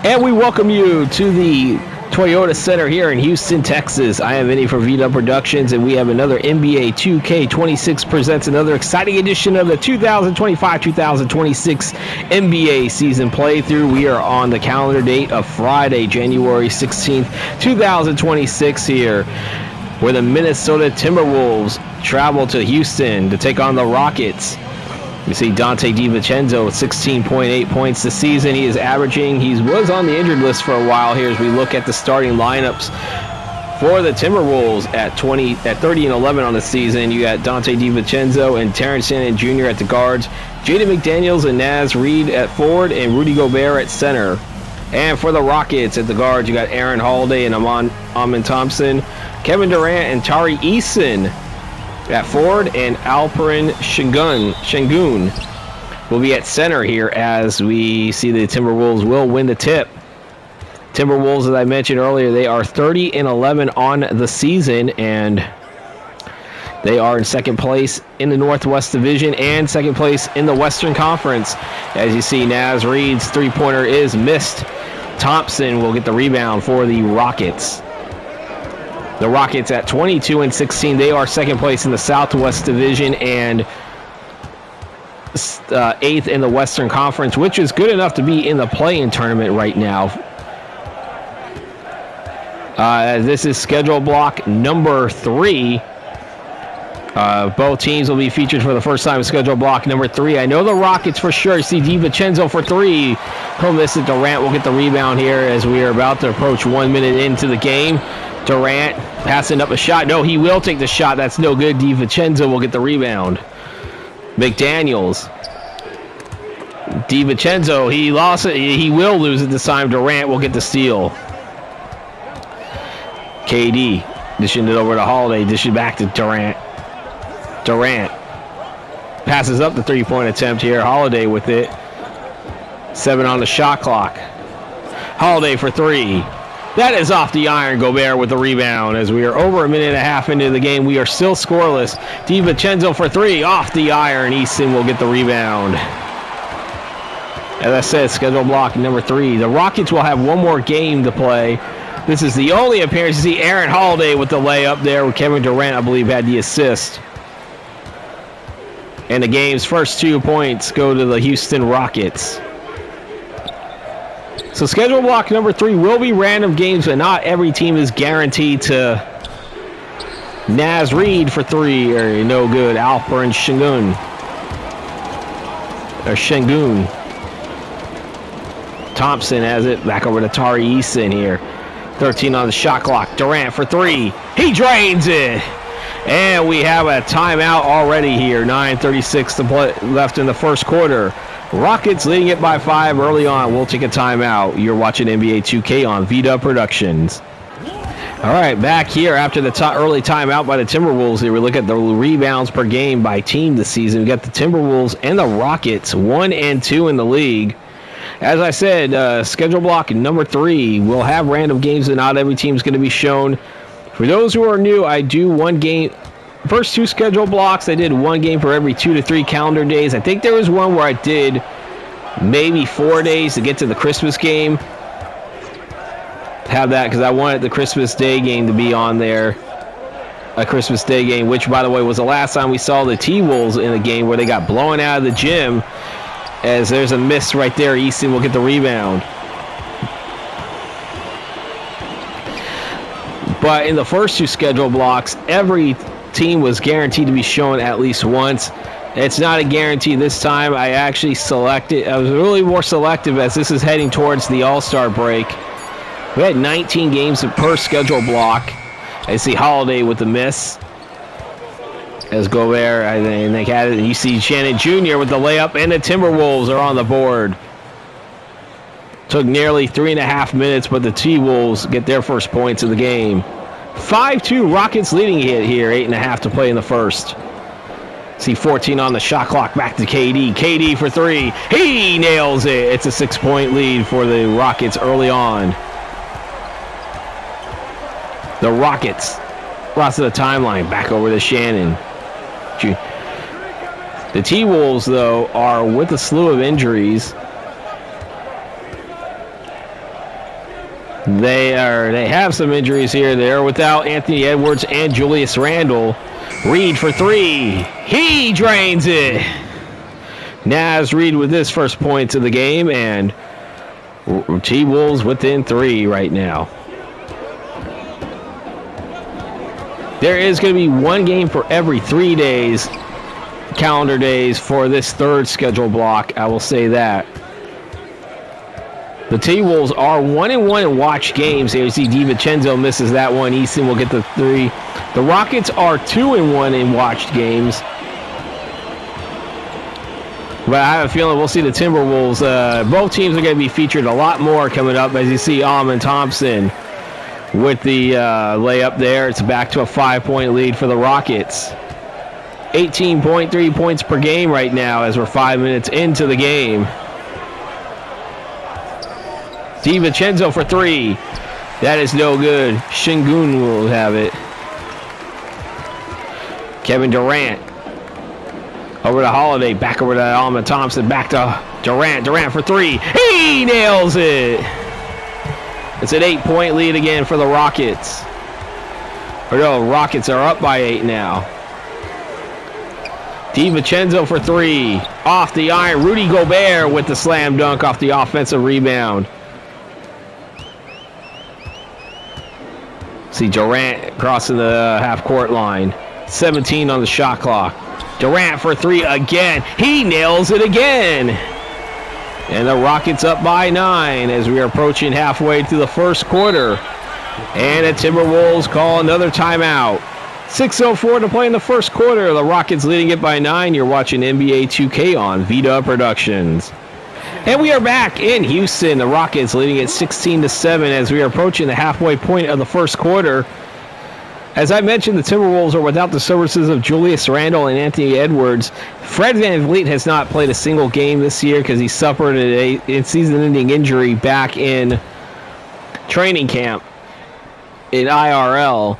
And we welcome you to the Toyota Center here in Houston, Texas. I am Vinny for VW Productions, and we have another NBA 2K26 presents another exciting edition of the 2025-2026 NBA season playthrough. We are on the calendar date of Friday, January 16th, 2026 here, where the Minnesota Timberwolves travel to Houston to take on the Rockets. You see Donte DiVincenzo with 16.8 points this season. He was on the injured list for a while here as we look at the starting lineups for the Timberwolves at 30 and 11 on the season. You got Donte DiVincenzo and Terrence Shannon Jr. at the guards, Jaden McDaniels and Naz Reid at forward, and Rudy Gobert at center. And for the Rockets at the guards, you got Aaron Holiday and Amen Thompson, Kevin Durant and Tari Eason at forward, and Alperen Sengun will be at center here as we see the Timberwolves will win the tip. Timberwolves, as I mentioned earlier, they are 30 and 11 on the season, and they are in second place in the Northwest Division and second place in the Western Conference. As you see, Naz Reid's three-pointer is missed. Thompson will get the rebound for the Rockets. The Rockets at 22 and 16. They are second place in the Southwest Division and eighth in the Western Conference, which is good enough to be in the play-in tournament right now. This is schedule block number 3. Both teams will be featured for the first time in schedule block number 3. I know the Rockets for sure. You see DiVincenzo for 3. He'll miss it. Durant will get the rebound here as we are about to approach 1 minute into the game. Durant passing up a shot. No, he will take the shot. That's no good. DiVincenzo will get the rebound. McDaniels. DiVincenzo, he lost it. He will lose it this time. Durant will get the steal. KD dishing it over to Holiday. Dishing back to Durant. Durant passes up the three-point attempt here. Holiday with it. 7 on the shot clock. Holiday for 3. That is off the iron. Gobert with the rebound as we are over a minute and a half into the game. We are still scoreless. DiVincenzo for 3 off the iron. Easton will get the rebound. As I said, schedule block number 3. The Rockets will have one more game to play. This is the only appearance. You see Aaron Holiday with the layup there, with Kevin Durant, I believe, had the assist. And the game's first 2 points go to the Houston Rockets. So schedule block number 3 will be random games, but not every team is guaranteed to. Naz Reid for 3, or no good. Alperen Sengun. Thompson has it. Back over to Tari Eason here. 13 on the shot clock. Durant for 3. He drains it. And we have a timeout already here. 9:36 to play left in the first quarter. Rockets leading it by 5 early on. We'll take a timeout. You're watching NBA 2K on VW Productions. All right, back here after the early timeout by the Timberwolves. Here we look at the rebounds per game by team this season. We got the Timberwolves and the Rockets, 1 and 2 in the league. As I said, schedule block number 3. We'll have random games that not every team is going to be shown. For those who are new, I do one game. First 2 schedule blocks, I did one game for every 2 to 3 calendar days. I think there was one where I did maybe 4 days to get to the Christmas game. Have that because I wanted the Christmas Day game to be on there. A Christmas Day game, which, by the way, was the last time we saw the T-Wolves in a game where they got blown out of the gym. As there's a miss right there, Easton will get the rebound. But in the first 2 schedule blocks, every team was guaranteed to be shown at least once. It's not a guarantee this time. I actually I was really more selective as this is heading towards the All-Star break. We had 19 games per schedule block. I see Holiday with the miss. As Gobert, I think had it. You see Shannon Jr. with the layup, and the Timberwolves are on the board. Took nearly 3.5 minutes, but the T-Wolves get their first points of the game. 5-2 Rockets leading it here. 8.5 to play in the first. See 14 on the shot clock. Back to KD. KD for 3. He nails it. It's a 6-point lead for the Rockets early on. The Rockets Across to the timeline. Back over to Shannon. The T-Wolves, though, are with a slew of injuries. They have some injuries here. They're without Anthony Edwards and Julius Randle. Reed for three. He drains it. Naz Reed with his first points of the game, and T-Wolves within three right now. There is going to be one game for every 3 days, calendar days, for this third schedule block. I will say that. The T-Wolves are 1-1 in watch games. Here you see DiVincenzo misses that one. Easton will get the three. The Rockets are 2-1 in watched games. But I have a feeling we'll see the Timberwolves. Both teams are going to be featured a lot more coming up, as you see Almond Thompson with the layup there. It's back to a 5-point lead for the Rockets. 18.3 points per game right now as we're 5 minutes into the game. DiVincenzo for three. That is no good. Shingun will have it. Kevin Durant. Over to Holiday. Back over to Almond Thompson. Back to Durant. Durant for three. He nails it. It's an 8-point lead again for the Rockets. Or no, Rockets are up by 8 now. DiVincenzo for three. Off the iron. Rudy Gobert with the slam dunk off the offensive rebound. See Durant crossing the half-court line. 17 on the shot clock. Durant for three again. He nails it again. And the Rockets up by 9 as we are approaching halfway through the first quarter. And the Timberwolves call another timeout. 6:04 to play in the first quarter. The Rockets leading it by 9. You're watching NBA 2K on Vita Productions. And we are back in Houston. The Rockets leading at 16-7 as we are approaching the halfway point of the first quarter. As I mentioned, the Timberwolves are without the services of Julius Randle and Anthony Edwards. Fred VanVleet has not played a single game this year because he suffered a season-ending injury back in training camp in IRL.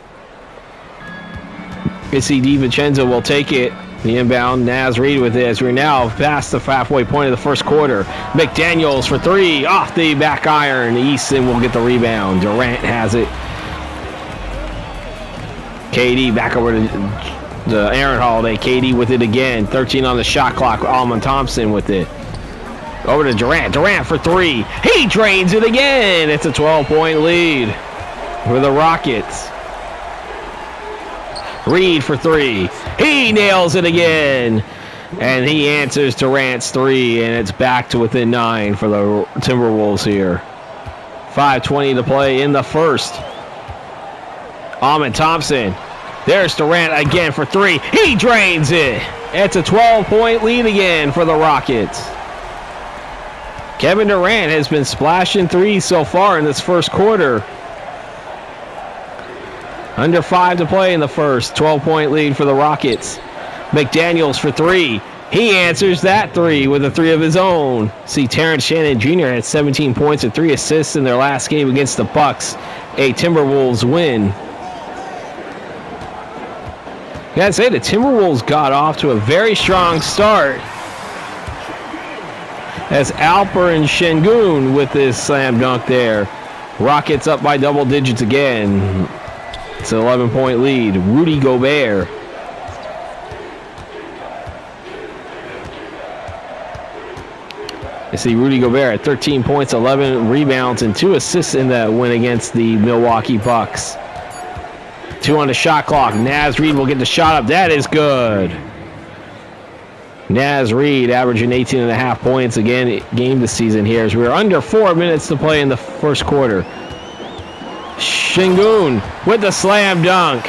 You see DiVincenzo will take it. The inbound, Naz Reed with it as we're now past the halfway point of the first quarter. McDaniels for three, off the back iron. Easton will get the rebound. Durant has it. KD back over to Aaron Holiday. KD with it again. 13 on the shot clock. Almond Thompson with it. Over to Durant. Durant for three. He drains it again. It's a 12-point lead for the Rockets. Reed for three. He nails it again. And he answers Durant's three, and it's back to within 9 for the Timberwolves here. 5:20 to play in the first. Almond Thompson. There's Durant again for three. He drains it. It's a 12-point lead again for the Rockets. Kevin Durant has been splashing threes so far in this first quarter. Under 5 to play in the first. 12-point lead for the Rockets. McDaniels for three. He answers that three with a three of his own. See, Terrence Shannon Jr. had 17 points and 3 assists in their last game against the Bucks. A Timberwolves win. Gotta say, the Timberwolves got off to a very strong start. As Alper and Şengün with this slam dunk there. Rockets up by double digits again. It's an 11-point lead. Rudy Gobert. You see Rudy Gobert at 13 points, 11 rebounds, and 2 assists in that win against the Milwaukee Bucks. 2 on the shot clock. Naz Reed will get the shot up. That is good. Naz Reed averaging 18.5 points again game this season here as we're under 4 minutes to play in the first quarter. Şengün with the slam dunk.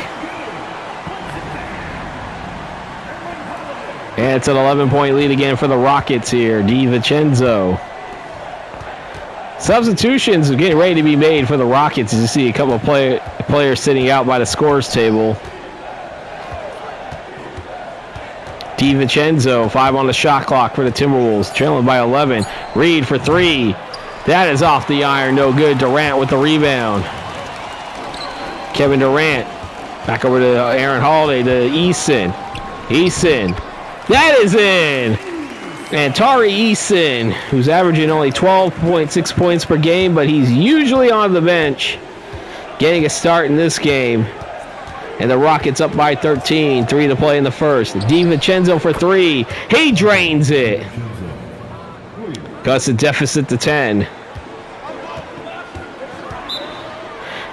And it's an 11-point lead again for the Rockets here. DiVincenzo. Substitutions are getting ready to be made for the Rockets as you see a couple of players sitting out by the scores table. DiVincenzo, 5 on the shot clock for the Timberwolves, trailing by 11. Reed for three. That is off the iron, no good. Durant with the rebound. Kevin Durant Back over to Aaron Holiday to Eason. Eason. That is in. And Tari Eason, who's averaging only 12.6 points per game, but he's usually on the bench, getting a start in this game. And the Rockets up by 13. 3 to play in the first. DiVincenzo for 3. He drains it. Cuts the deficit to 10.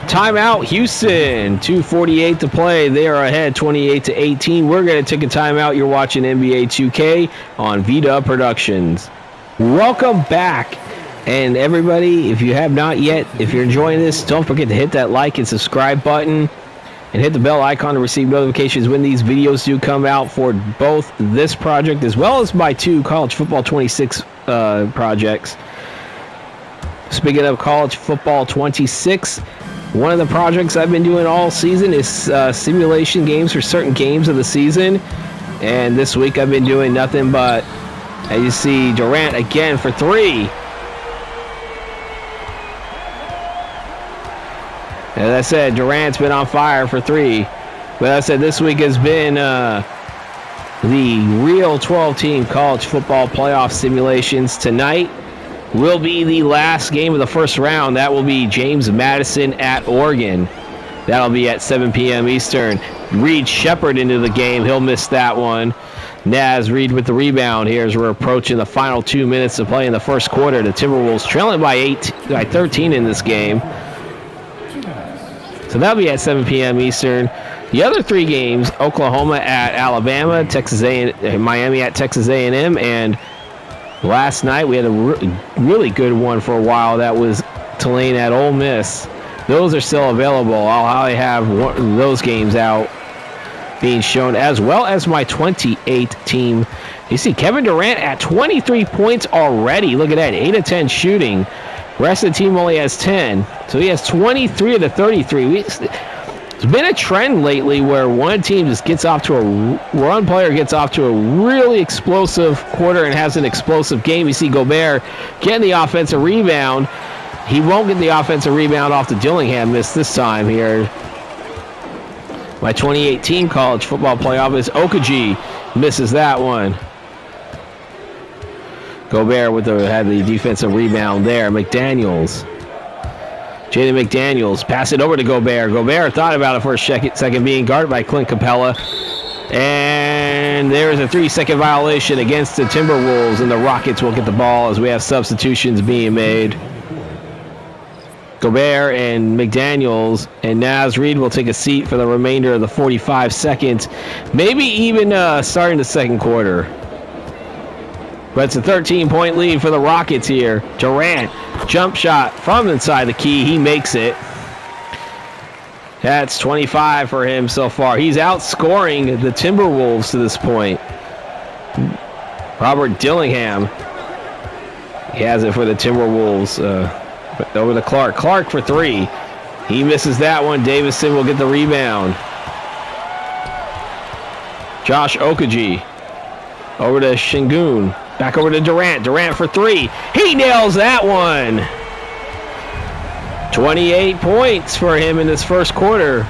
Timeout, Houston. 2:48 to play. They are ahead 28-18. We're going to take a timeout. You're watching NBA 2K on VDub Productions. Welcome back. And everybody, if you have not yet, if you're enjoying this, don't forget to hit that like and subscribe button. And hit the bell icon to receive notifications when these videos do come out for both this project as well as my 2 College Football 26 projects. Speaking of College Football 26, one of the projects I've been doing all season is simulation games for certain games of the season. And this week I've been doing nothing but, as you see, Durant again for 3. As I said, Durant's been on fire for 3. But as I said, this week has been the real 12-team college football playoff simulations. Tonight will be the last game of the first round. That will be James Madison at Oregon. That'll be at 7 p.m. Eastern. Reed Shepherd into the game. He'll miss that one. Naz Reed with the rebound here as we're approaching the final 2 minutes to play in the first quarter. The Timberwolves trailing by 13 in this game. So that'll be at 7 p.m. Eastern. The other 3 games, Oklahoma at Alabama, Miami at Texas A&M, and last night we had a really good one for a while. That was Tulane at Ole Miss. Those are still available. I'll have those games out being shown, as well as my 28 team. You see Kevin Durant at 23 points already. Look at that, 8 of 10 shooting. Rest of the team only has 10. So he has 23 of the 33. It's been a trend lately where one team just one player gets off to a really explosive quarter and has an explosive game. You see Gobert getting the offensive rebound. He won't get the offensive rebound off the Dillingham miss this time here. My 2018 college football playoff is Okaji. Misses that one. Gobert had the defensive rebound there. McDaniels. Jaden McDaniels. Pass it over to Gobert. Gobert thought about it for a second being guarded by Clint Capella. And there's a 3-second violation against the Timberwolves, and the Rockets will get the ball as we have substitutions being made. Gobert and McDaniels and Naz Reed will take a seat for the remainder of the 45 seconds. Maybe even starting the second quarter. But it's a 13-point lead for the Rockets here. Durant, jump shot from inside the key. He makes it. That's 25 for him so far. He's outscoring the Timberwolves to this point. Robert Dillingham. He has it for the Timberwolves. Over to Clark. Clark for 3. He misses that one. Davison will get the rebound. Josh Okaji. Over to Şengün. Back over to Durant. Durant for 3. He nails that one. 28 points for him in this first quarter.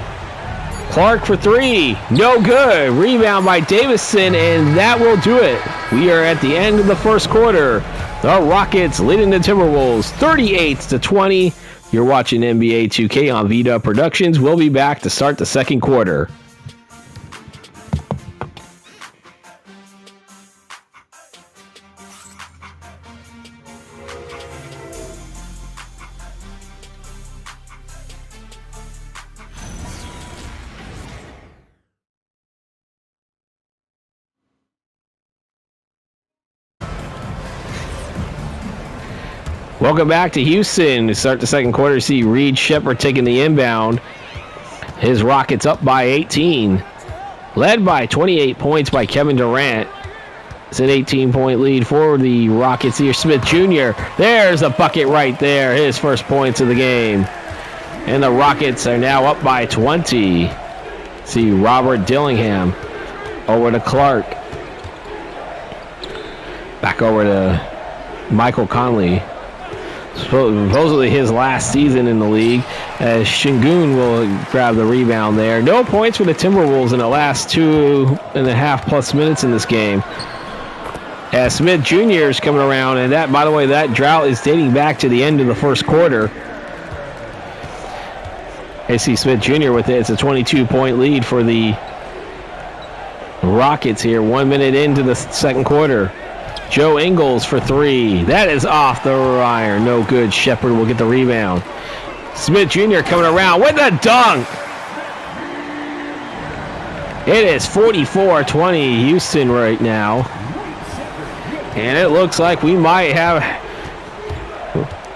Clark for 3. No good. Rebound by Davison, and that will do it. We are at the end of the first quarter. The Rockets leading the Timberwolves 38-20. You're watching NBA 2K on VDub Productions. We'll be back to start the second quarter. Welcome back to Houston. To start the second quarter, see Reed Shepherd taking the inbound. His Rockets up by 18. Led by 28 points by Kevin Durant. It's an 18-point lead for the Rockets here. Smith Jr. There's a bucket right there. His first points of the game. And the Rockets are now up by 20. See Robert Dillingham. Over to Clark. Back over to Michael Conley. Supposedly his last season in the league, as Şengün will grab the rebound there. No points for the Timberwolves in the last 2.5+ minutes in this game. As Smith Jr. is coming around, and that, by the way, that drought is dating back to the end of the first quarter. AC Smith Jr. with it. It's a 22-point lead for the Rockets here. 1 minute into the second quarter. Joe Ingles for three. That is off the iron. No good. Shepard will get the rebound. Smith Jr. coming around with a dunk. It is 44-20 Houston right now. And it looks like we might have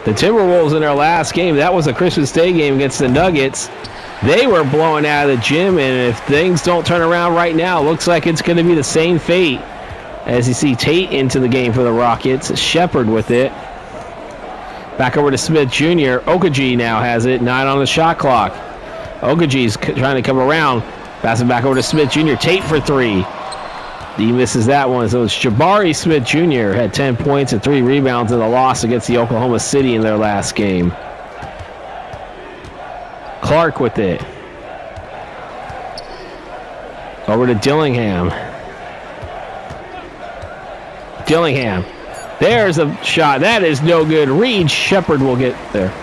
the Timberwolves in their last game. That was a Christmas Day game against the Nuggets. They were blown out of the gym, and if things don't turn around right now, it looks like it's going to be the same fate. As you see Tate into the game for the Rockets. Shepard with it. Back over to Smith Jr. Okaji now has it. 9 on the shot clock. Okaji's trying to come around. Pass it back over to Smith Jr. Tate for three. He misses that one. So it's Jabari Smith Jr. had 10 points and 3 rebounds in the loss against the Oklahoma City in their last game. Clark with it. Over to Dillingham. Dillingham. There's a shot. That is no good. Reed Shepard will get there.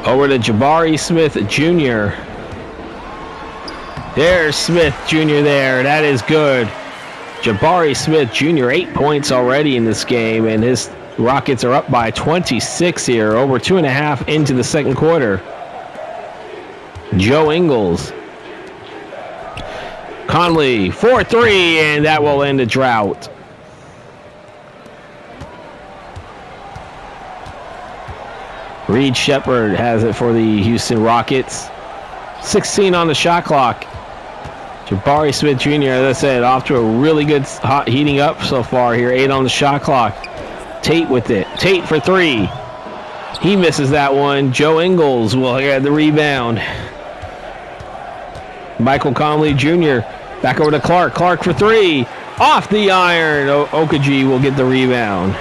Over to Jabari Smith Jr. There's Smith Jr. there. That is good. Jabari Smith Jr. 8 points already in this game, and his Rockets are up by 26 here, over 2.5 into the second quarter. Joe Ingles. Conley, 4-3, and that will end the drought. Reed Shepard has it for the Houston Rockets. 16 on the shot clock. Jabari Smith Jr., as I said, off to a really good hot heating up so far here. 8 on the shot clock. Tate with it. Tate for three. He misses that one. Joe Ingles will get the rebound. Michael Conley Jr. back over to Clark. Clark for three. Off the iron. Okaji will get the rebound.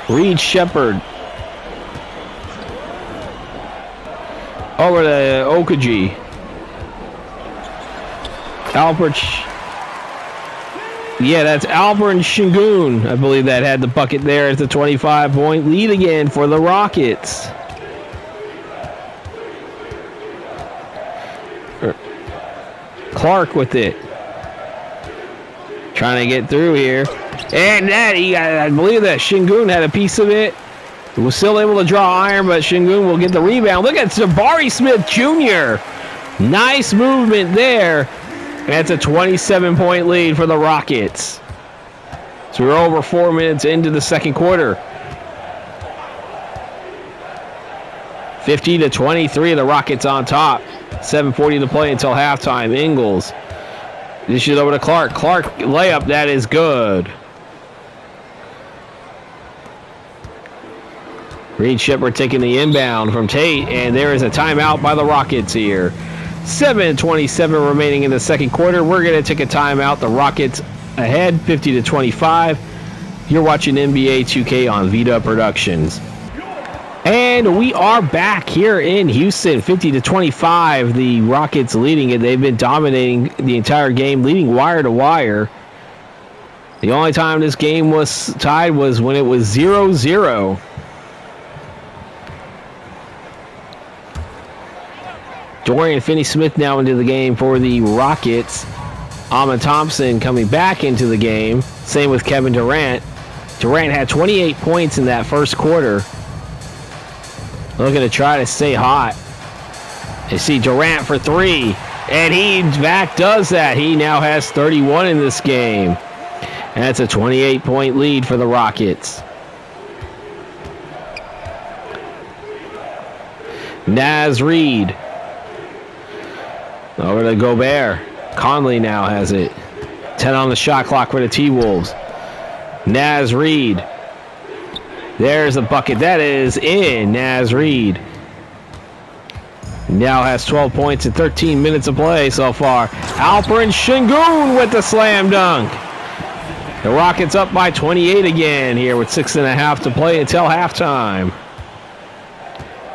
Reed Shepard. Over to Okaji. Albert. Yeah, that's Alperen Şengün. I believe that had the bucket there. It's a 25-point lead again for the Rockets. Clark with it. Trying to get through here. And that, I believe that Şengün had a piece of it. He was still able to draw iron, but Şengün will get the rebound. Look at Jabari Smith Jr. Nice movement there. That's a 27-point lead for the Rockets. So we're over 4 minutes into the second quarter. 50-23, the Rockets on top. 7:40 to play until halftime. Ingles. This is over to Clark. Clark layup, that is good. Reed Shepard taking the inbound from Tate, and there is a timeout by the Rockets here. 7:27 remaining in the second quarter. We're going to take a timeout. The Rockets ahead, 50-25. You're watching NBA 2K on Vita Productions. And we are back here in Houston, 50-25. The Rockets leading it. They've been dominating the entire game, leading wire to wire. The only time this game was tied was when it was 0-0. Dorian Finney-Smith now into the game for the Rockets. Amen Thompson coming back into the game. Same with Kevin Durant. Durant had 28 points in that first quarter. Looking to try to stay hot. You see Durant for three. And he, in fact, does that. He now has 31 in this game. And that's a 28-point lead for the Rockets. Naz Reid. Over to Gobert. Conley now has it. 10 on the shot clock for the T-Wolves. Naz Reid. There's a bucket. That is in. Naz Reid now has 12 points in 13 minutes of play so far. Alperen Şengün with the slam dunk. The Rockets up by 28 again here with 6.5 to play until halftime.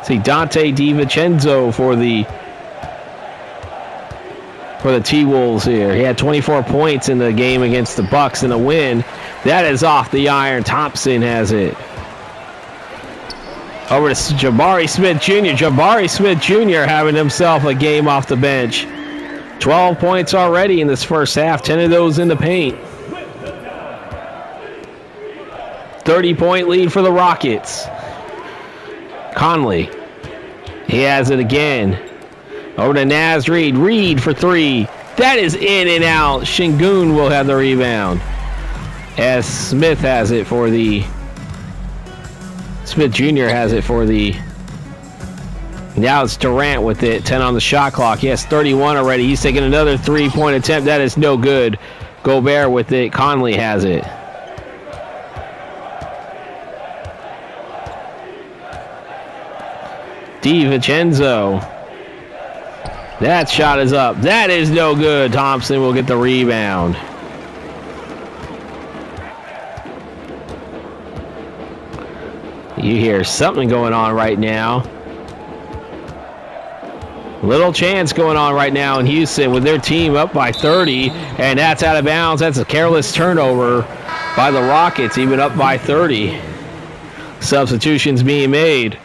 See Dante DiVincenzo for the T-Wolves here. He had 24 points in the game against the Bucks in a win. That is off the iron. Thompson has it. Over to Jabari Smith Jr. Jabari Smith Jr. having himself a game off the bench. 12 points already in this first half. 10 of those in the paint. 30-point lead for the Rockets. Conley. He has it again. Over to Naz Reid. Reid for three. That is in and out. Şengün will have the rebound. As Smith has it for the... Smith Jr. has it for the... Now it's Durant with it. 10 on the shot clock. He has 31 already. He's taking another three-point attempt. That is no good. Gobert with it. Conley has it. DiVincenzo. That shot is up. That is no good. Thompson will get the rebound. You hear something going on right now. Little chance going on right now in Houston with their team up by 30, and that's out of bounds. That's a careless turnover by the Rockets, even up by 30. Substitutions being made.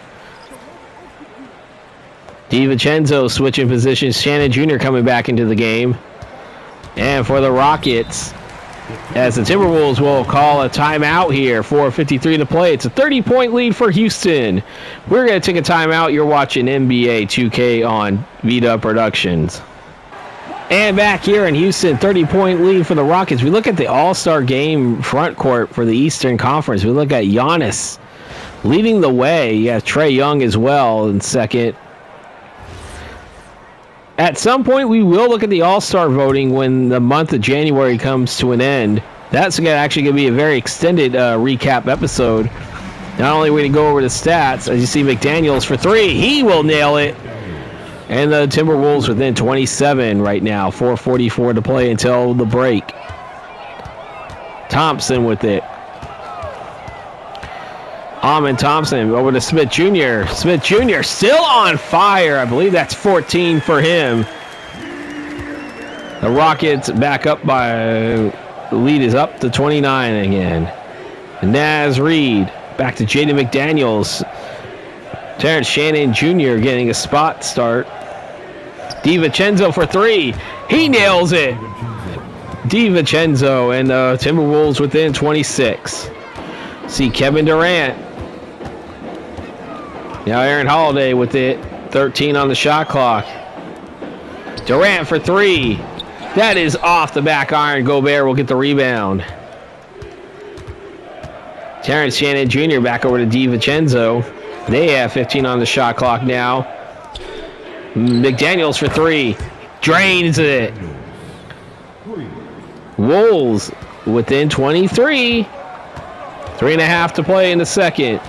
DiVincenzo switching positions. Shannon Jr. coming back into the game. And for the Rockets, as the Timberwolves will call a timeout here, 4:53 to play. It's a 30-point lead for Houston. We're going to take a timeout. You're watching NBA 2K on Vita Productions. And back here in Houston, 30-point lead for the Rockets. We look at the All-Star game front court for the Eastern Conference. We look at Giannis leading the way. You have Trae Young as well in second. At some point, we will look at the All-Star voting when the month of January comes to an end. That's actually going to be a very extended recap episode. Not only are we going to go over the stats, as you see McDaniels for three. He will nail it. And the Timberwolves within 27 right now. 4:44 to play until the break. Thompson with it. Amen Thompson over to Smith Jr. Smith Jr. still on fire. I believe that's 14 for him. The Rockets back up by... The lead is up to 29 again. Naz Reid back to Jaden McDaniels. Terrence Shannon Jr. getting a spot start. DiVincenzo for three. He nails it. DiVincenzo and Timberwolves within 26. See Kevin Durant. Now Aaron Holiday with it. 13 on the shot clock. Durant for three. That is off the back iron. Gobert will get the rebound. Terrence Shannon Jr. back over to DiVincenzo. They have 15 on the shot clock now. McDaniels for three. Drains it. Wolves within 23. 3.5 to play in the second.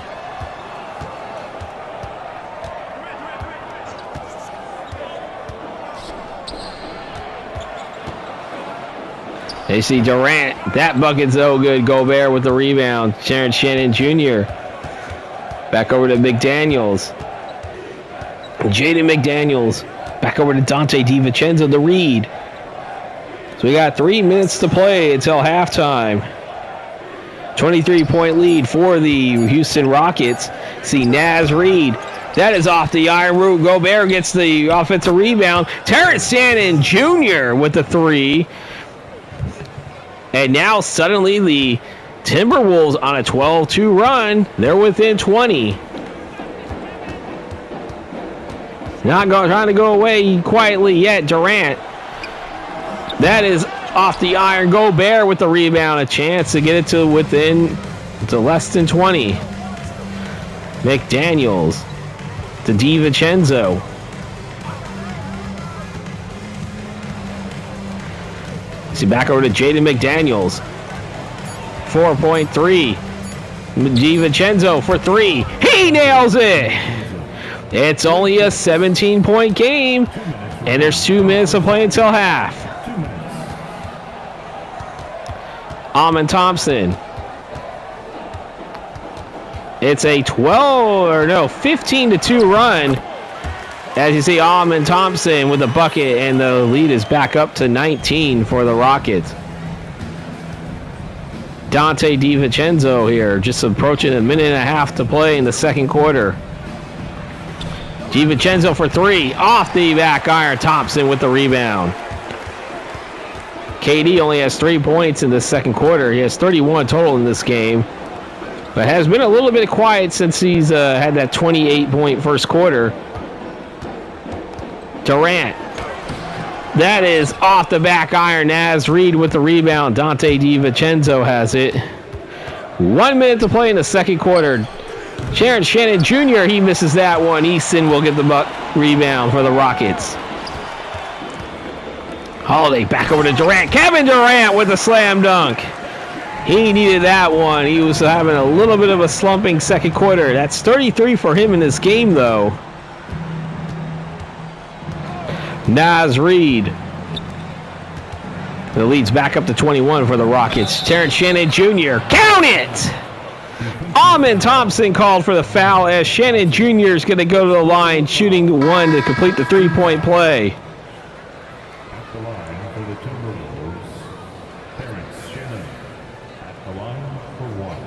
They see Durant. That bucket's so good. Gobert with the rebound. Terrence Shannon Jr. Back over to McDaniels. Jaden McDaniels. Back over to Dante DiVincenzo, the Reid. So we got 3 minutes to play until halftime. 23-point lead for the Houston Rockets. See Naz Reid. That is off the iron route. Gobert gets the offensive rebound. Terrence Shannon Jr. with the three. And now suddenly the Timberwolves on a 12-2 run. They're within 20. Trying to go away quietly yet. Durant. That is off the iron. Gobert with the rebound. A chance to get it to less than 20. McDaniels to DiVincenzo. See, back over to Jaden McDaniels. 4.3. DiVincenzo for three. He nails it. It's only a 17-point game, and there's 2 minutes to play until half. Amon Thompson. It's a 15-2 run. As you see, Amon Thompson with a bucket, and the lead is back up to 19 for the Rockets. Dante DiVincenzo here, just approaching a minute and a half to play in the second quarter. DiVincenzo for three, off the back iron. Thompson with the rebound. KD only has 3 points in the second quarter. He has 31 total in this game, but has been a little bit quiet since he's had that 28-point first quarter. Durant. That is off the back iron. Naz Reid with the rebound. Dante DiVincenzo has it. 1 minute to play in the second quarter. Terrence Shannon Jr., he misses that one. Easton will get the rebound for the Rockets. Holiday back over to Durant. Kevin Durant with the slam dunk. He needed that one. He was having a little bit of a slumping second quarter. That's 33 for him in this game, though. Naz Reid. The lead's back up to 21 for the Rockets. Terrence Shannon Jr. Count it! Amon Thompson called for the foul as Shannon Jr. is going to go to the line, shooting one to complete the three-point play. At the line for the Timberwolves, Terrence Shannon. At the line for one.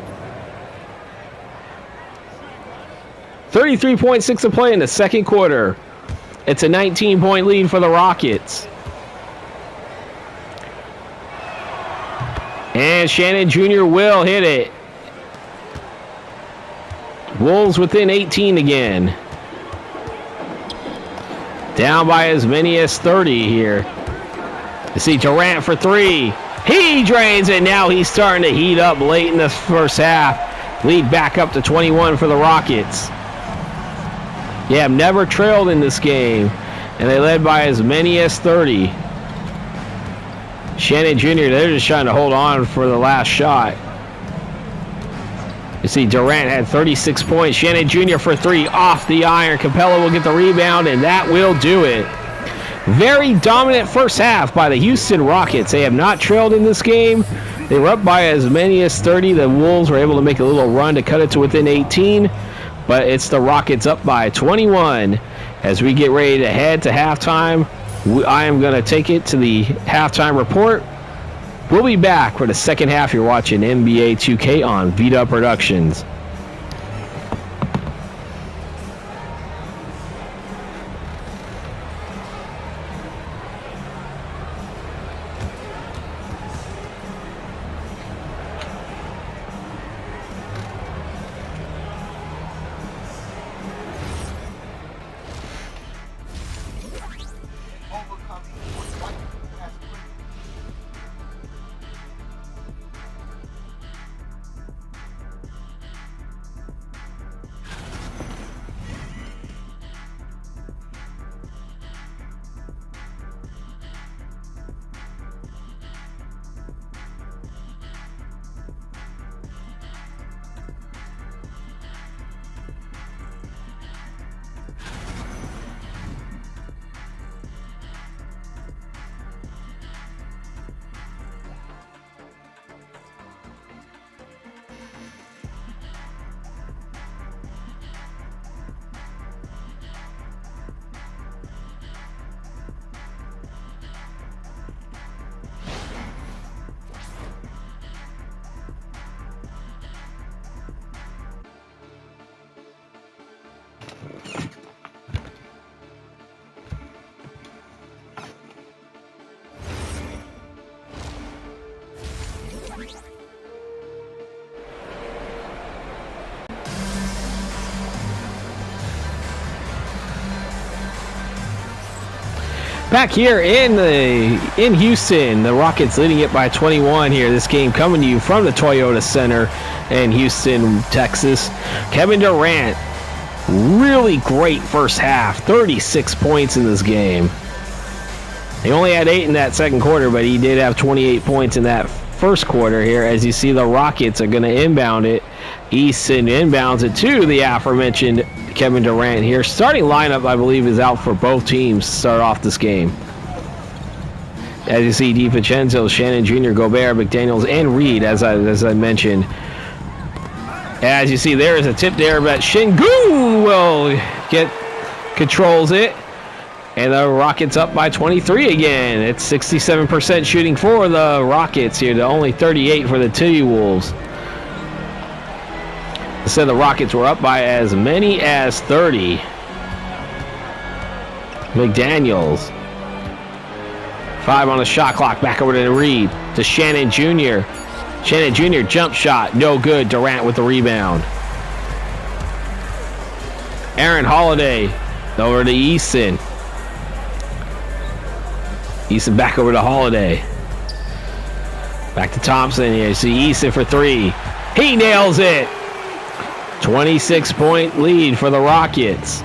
33.6 to play in the second quarter. It's a 19-point lead for the Rockets. And Shannon Jr. will hit it. Wolves within 18 again. Down by as many as 30 here. You see Durant for three. He drains it. Now he's starting to heat up late in the first half. Lead back up to 21 for the Rockets. Yeah, never trailed in this game, and they led by as many as 30. Shannon Jr., they're just trying to hold on for the last shot. You see Durant had 36 points. Shannon Jr. for three, off the iron. Capella will get the rebound, and that will do it. Very dominant first half by the Houston Rockets. They have not trailed in this game. They were up by as many as 30. The Wolves were able to make a little run to cut it to within 18. But it's the Rockets up by 21. As we get ready to head to halftime, I am going to take it to the halftime report. We'll be back for the second half. You're watching NBA 2K on Vita Productions. Back here in Houston, the Rockets leading it by 21 here. This game coming to you from the Toyota Center in Houston, Texas. Kevin Durant, really great first half. 36 points in this game. He only had 8 in that second quarter, but he did have 28 points in that first quarter here. As you see, the Rockets are going to inbound it. Easton inbounds it to the aforementioned Kevin Durant here. Starting lineup, I believe, is out for both teams to start off this game. As you see, DiVincenzo, Shannon Jr., Gobert, McDaniels, and Reed, as I mentioned. As you see, there is a tip there, but Şengün will controls it. And the Rockets up by 23 again. It's 67% shooting for the Rockets here to only 38 for the Timberwolves. Instead, the Rockets were up by as many as 30. McDaniels. 5 on the shot clock. Back over to Reed. To Shannon Jr. Shannon Jr. jump shot. No good. Durant with the rebound. Aaron Holiday. Over to Eason. Eason back over to Holiday. Back to Thompson here. You see Eason for 3. He nails it. 26-point lead for the Rockets.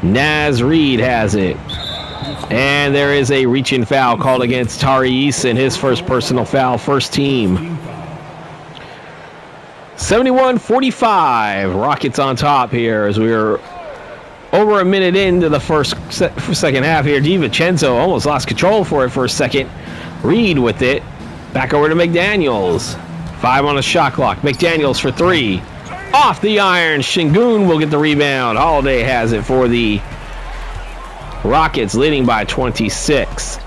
Naz Reid has it. And there is a reach-in foul called against Tari Eason, his first personal foul, first team. 71-45. Rockets on top here as we're over a minute into the second half here. DiVincenzo almost lost control for it for a second. Reed with it. Back over to McDaniels. 5 on the shot clock. McDaniels for 3. Off the iron. Şengün will get the rebound. Holiday has it for the Rockets, leading by 26.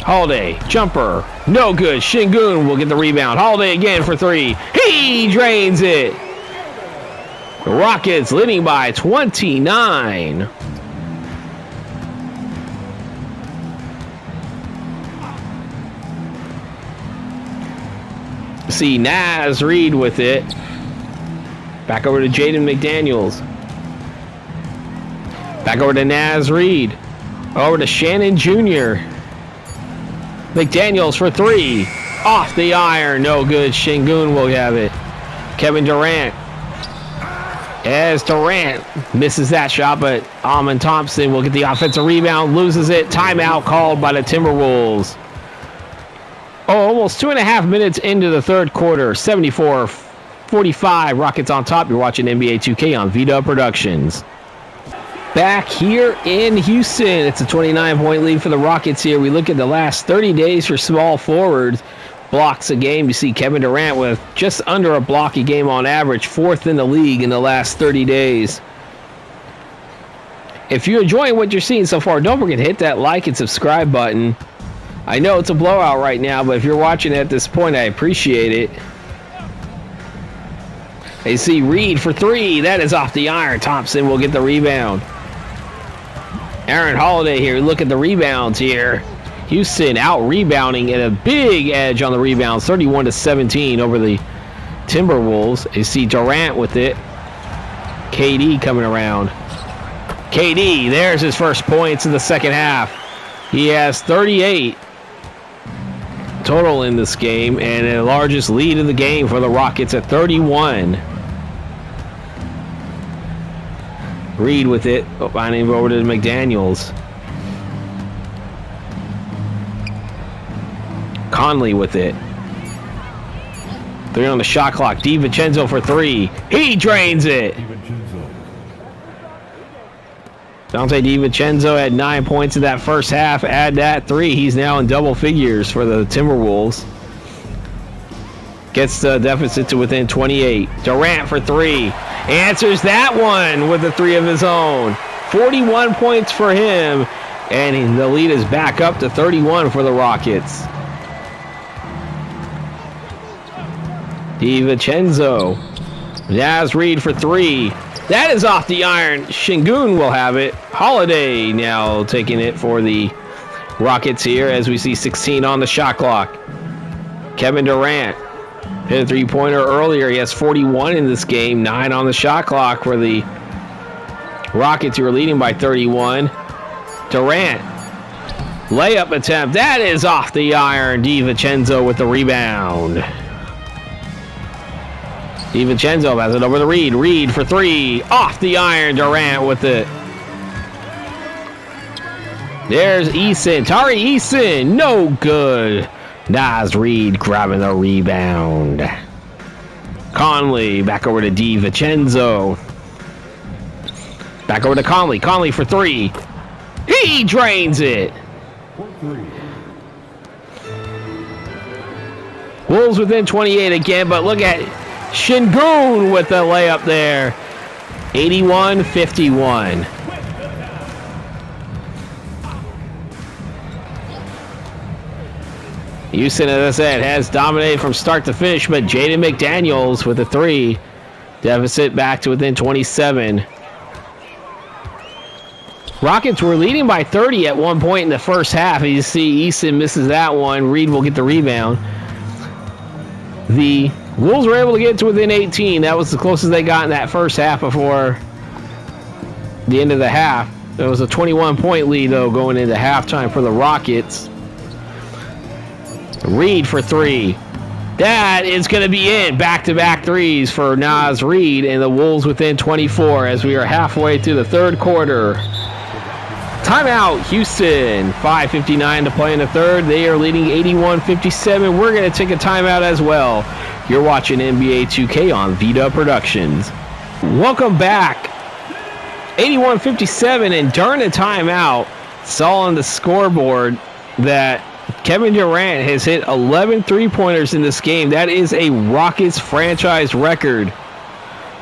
Holiday, jumper, no good. Şengün will get the rebound. Holiday again for 3. He drains it. The Rockets leading by 29. See Naz Reid with it. Back over to Jaden McDaniels. Back over to Naz Reid. Over to Shannon Jr. McDaniels for 3. Off the iron. No good. Şengün will have it. Kevin Durant. As Durant misses that shot, but Amen Thompson will get the offensive rebound. Loses it. Timeout called by the Timberwolves. Almost 2.5 minutes into the third quarter. 74-45. Rockets on top. You're watching NBA 2K on Vita Productions. Back here in Houston, it's a 29-point lead for the Rockets here. We look at the last 30 days for small forwards. Blocks a game. You see Kevin Durant with just under a block a game on average, 4th in the league in the last 30 days. If you're enjoying what you're seeing so far, don't forget to hit that like and subscribe button. I know it's a blowout right now, but if you're watching at this point, I appreciate it. They see Reed for 3. That is off the iron. Thompson will get the rebound. Aaron Holiday here. Look at the rebounds here. Houston out rebounding and a big edge on the rebounds. 31-17 over the Timberwolves. You see Durant with it. KD coming around. KD, there's his first points in the second half. He has 38 total in this game and the largest lead in the game for the Rockets at 31. Reed with it. Finding over to McDaniels. Conley with it. 3 on the shot clock. DiVincenzo for 3. He drains it. Dante DiVincenzo had 9 points in that first half. Add that 3. He's now in double figures for the Timberwolves. Gets the deficit to within 28. Durant for 3. Answers that one with a 3 of his own. 41 points for him. And the lead is back up to 31 for the Rockets. DiVincenzo. Naz Reid for 3. That is off the iron. Şengün will have it. Holiday now taking it for the Rockets here as we see 16 on the shot clock. Kevin Durant hit a three-pointer earlier. He has 41 in this game. 9 on the shot clock for the Rockets who are leading by 31. Durant. Layup attempt. That is off the iron. DiVincenzo with the rebound. DiVincenzo has it over to Reed. Reed for 3. Off the iron. Durant with it. There's Eason. Tari Eason. No good. Naz Reid grabbing the rebound. Conley back over to DiVincenzo. Back over to Conley. Conley for three. He drains it. Wolves within 28 again, but look at Şengün with the layup there. 81-51. Houston, as I said, has dominated from start to finish, but Jaden McDaniels with a three. Deficit back to within 27. Rockets were leading by 30 at one point in the first half. You see Easton misses that one. Reed will get the rebound. The Wolves were able to get to within 18. That was the closest they got in that first half before the end of the half. There was a 21-point lead, though, going into halftime for the Rockets. Reed for three. That is going to be in. Back-to-back threes for Naz Reed, and the Wolves within 24 as we are halfway through the third quarter. Timeout, Houston. 5:59 to play in the third. They are leading 81-57. We're going to take a timeout as well. You're watching NBA 2K on Vita Productions. Welcome back. 81-57, and during the timeout, saw on the scoreboard that Kevin Durant has hit 11 three-pointers in this game. That is a Rockets franchise record.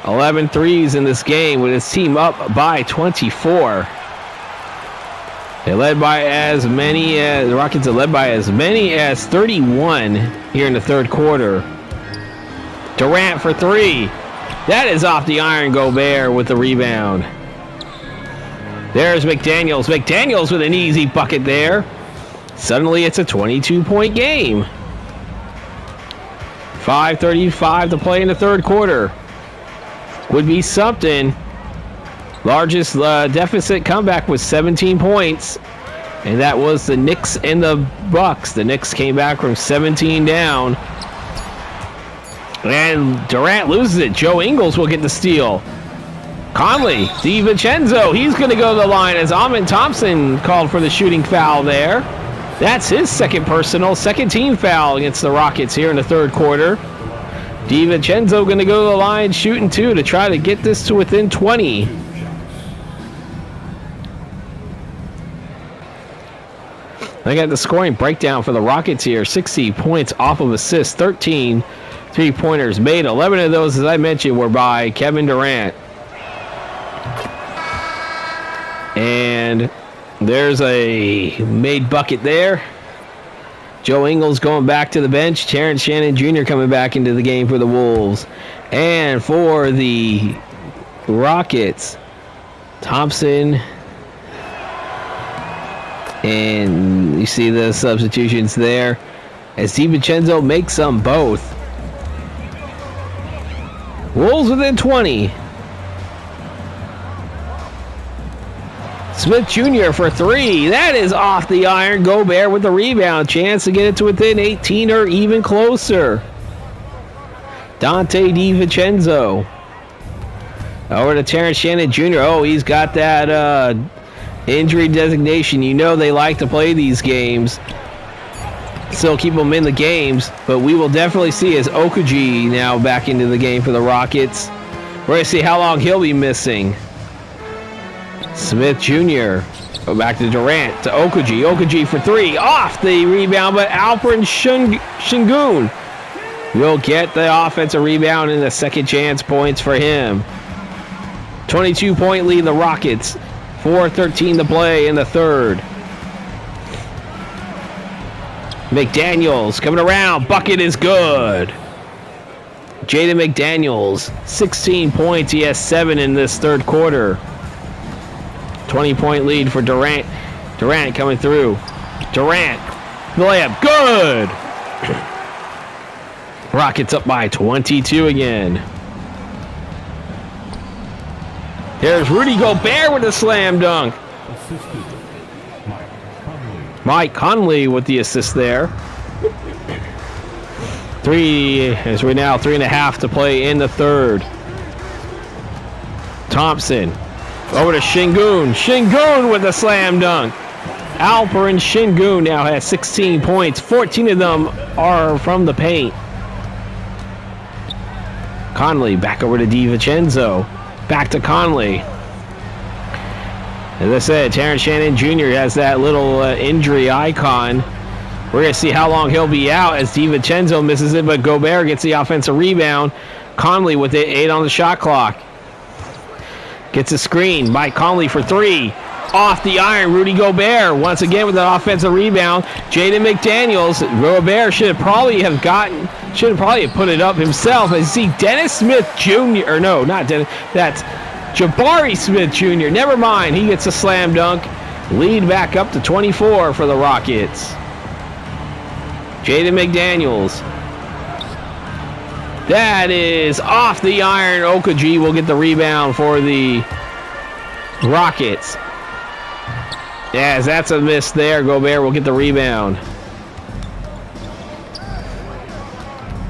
11 threes in this game with his team up by 24. They led by as many as the Rockets are led by as many as 31 here in the third quarter. Durant for three. That is off the iron. Gobert with the rebound. There's McDaniels. McDaniels with an easy bucket there. Suddenly it's a 22-point game. 5:35 to play in the third quarter. Would be something. Largest deficit comeback was 17 points. And that was the Knicks and the Bucks. The Knicks came back from 17 down. And Durant loses it. Joe Ingles will get the steal. Conley, DiVincenzo, he's going to go to the line as Amen Thompson called for the shooting foul there. That's his second team foul against the Rockets here in the third quarter. DiVincenzo going to go to the line shooting two to try to get this to within 20. I got the scoring breakdown for the Rockets here. 60 points off of assists, 13 three-pointers made. 11 of those, as I mentioned, were by Kevin Durant. And there's a made bucket there. Joe Ingles going back to the bench. Terrence Shannon Jr. coming back into the game for the Wolves. And for the Rockets, Thompson. And you see the substitutions there as DiVincenzo makes them both. Wolves within 20. Smith Jr. for three. That is off the iron. Gobert with the rebound. Chance to get it to within 18 or even closer. Dante DiVincenzo. Over to Terrence Shannon Jr. Oh, he's got that injury designation. You know they like to play these games. Still keep them in the games. But we will definitely see as Okaji now back into the game for the Rockets. We're going to see how long he'll be missing. Smith Jr. Go back to Durant, to Okaji. Okaji for three. Off the rebound, but Alperen Şengün will get the offensive rebound and the second chance points for him. 22-point lead, the Rockets. 4:13 to play in the third. McDaniels coming around. Bucket is good. Jaden McDaniels, 16 points. He has 7 in this third quarter. 20-point lead for Durant. Durant coming through. Durant, the layup, good! Rockets up by 22 again. Here's Rudy Gobert with a slam dunk. Mike Conley with the assist there. As we're now 3.5 to play in the third. Thompson. Over to Şengün. Şengün with a slam dunk. Alperen Şengün now has 16 points. 14 of them are from the paint. Conley back over to DiVincenzo. Back to Conley. As I said, Terrence Shannon Jr. has that little injury icon. We're going to see how long he'll be out as DiVincenzo misses it, but Gobert gets the offensive rebound. Conley with it, 8 on the shot clock. Gets a screen. Mike Conley for 3. Off the iron, Rudy Gobert once again with an offensive rebound. Jaden McDaniels. Gobert should probably have put it up himself. As you see Dennis Smith Jr. Or no, not Dennis. That's Jabari Smith Jr. Never mind. He gets a slam dunk. Lead back up to 24 for the Rockets. Jaden McDaniels. That is off the iron. Okaji will get the rebound for the Rockets. Yes, that's a miss there. Gobert will get the rebound.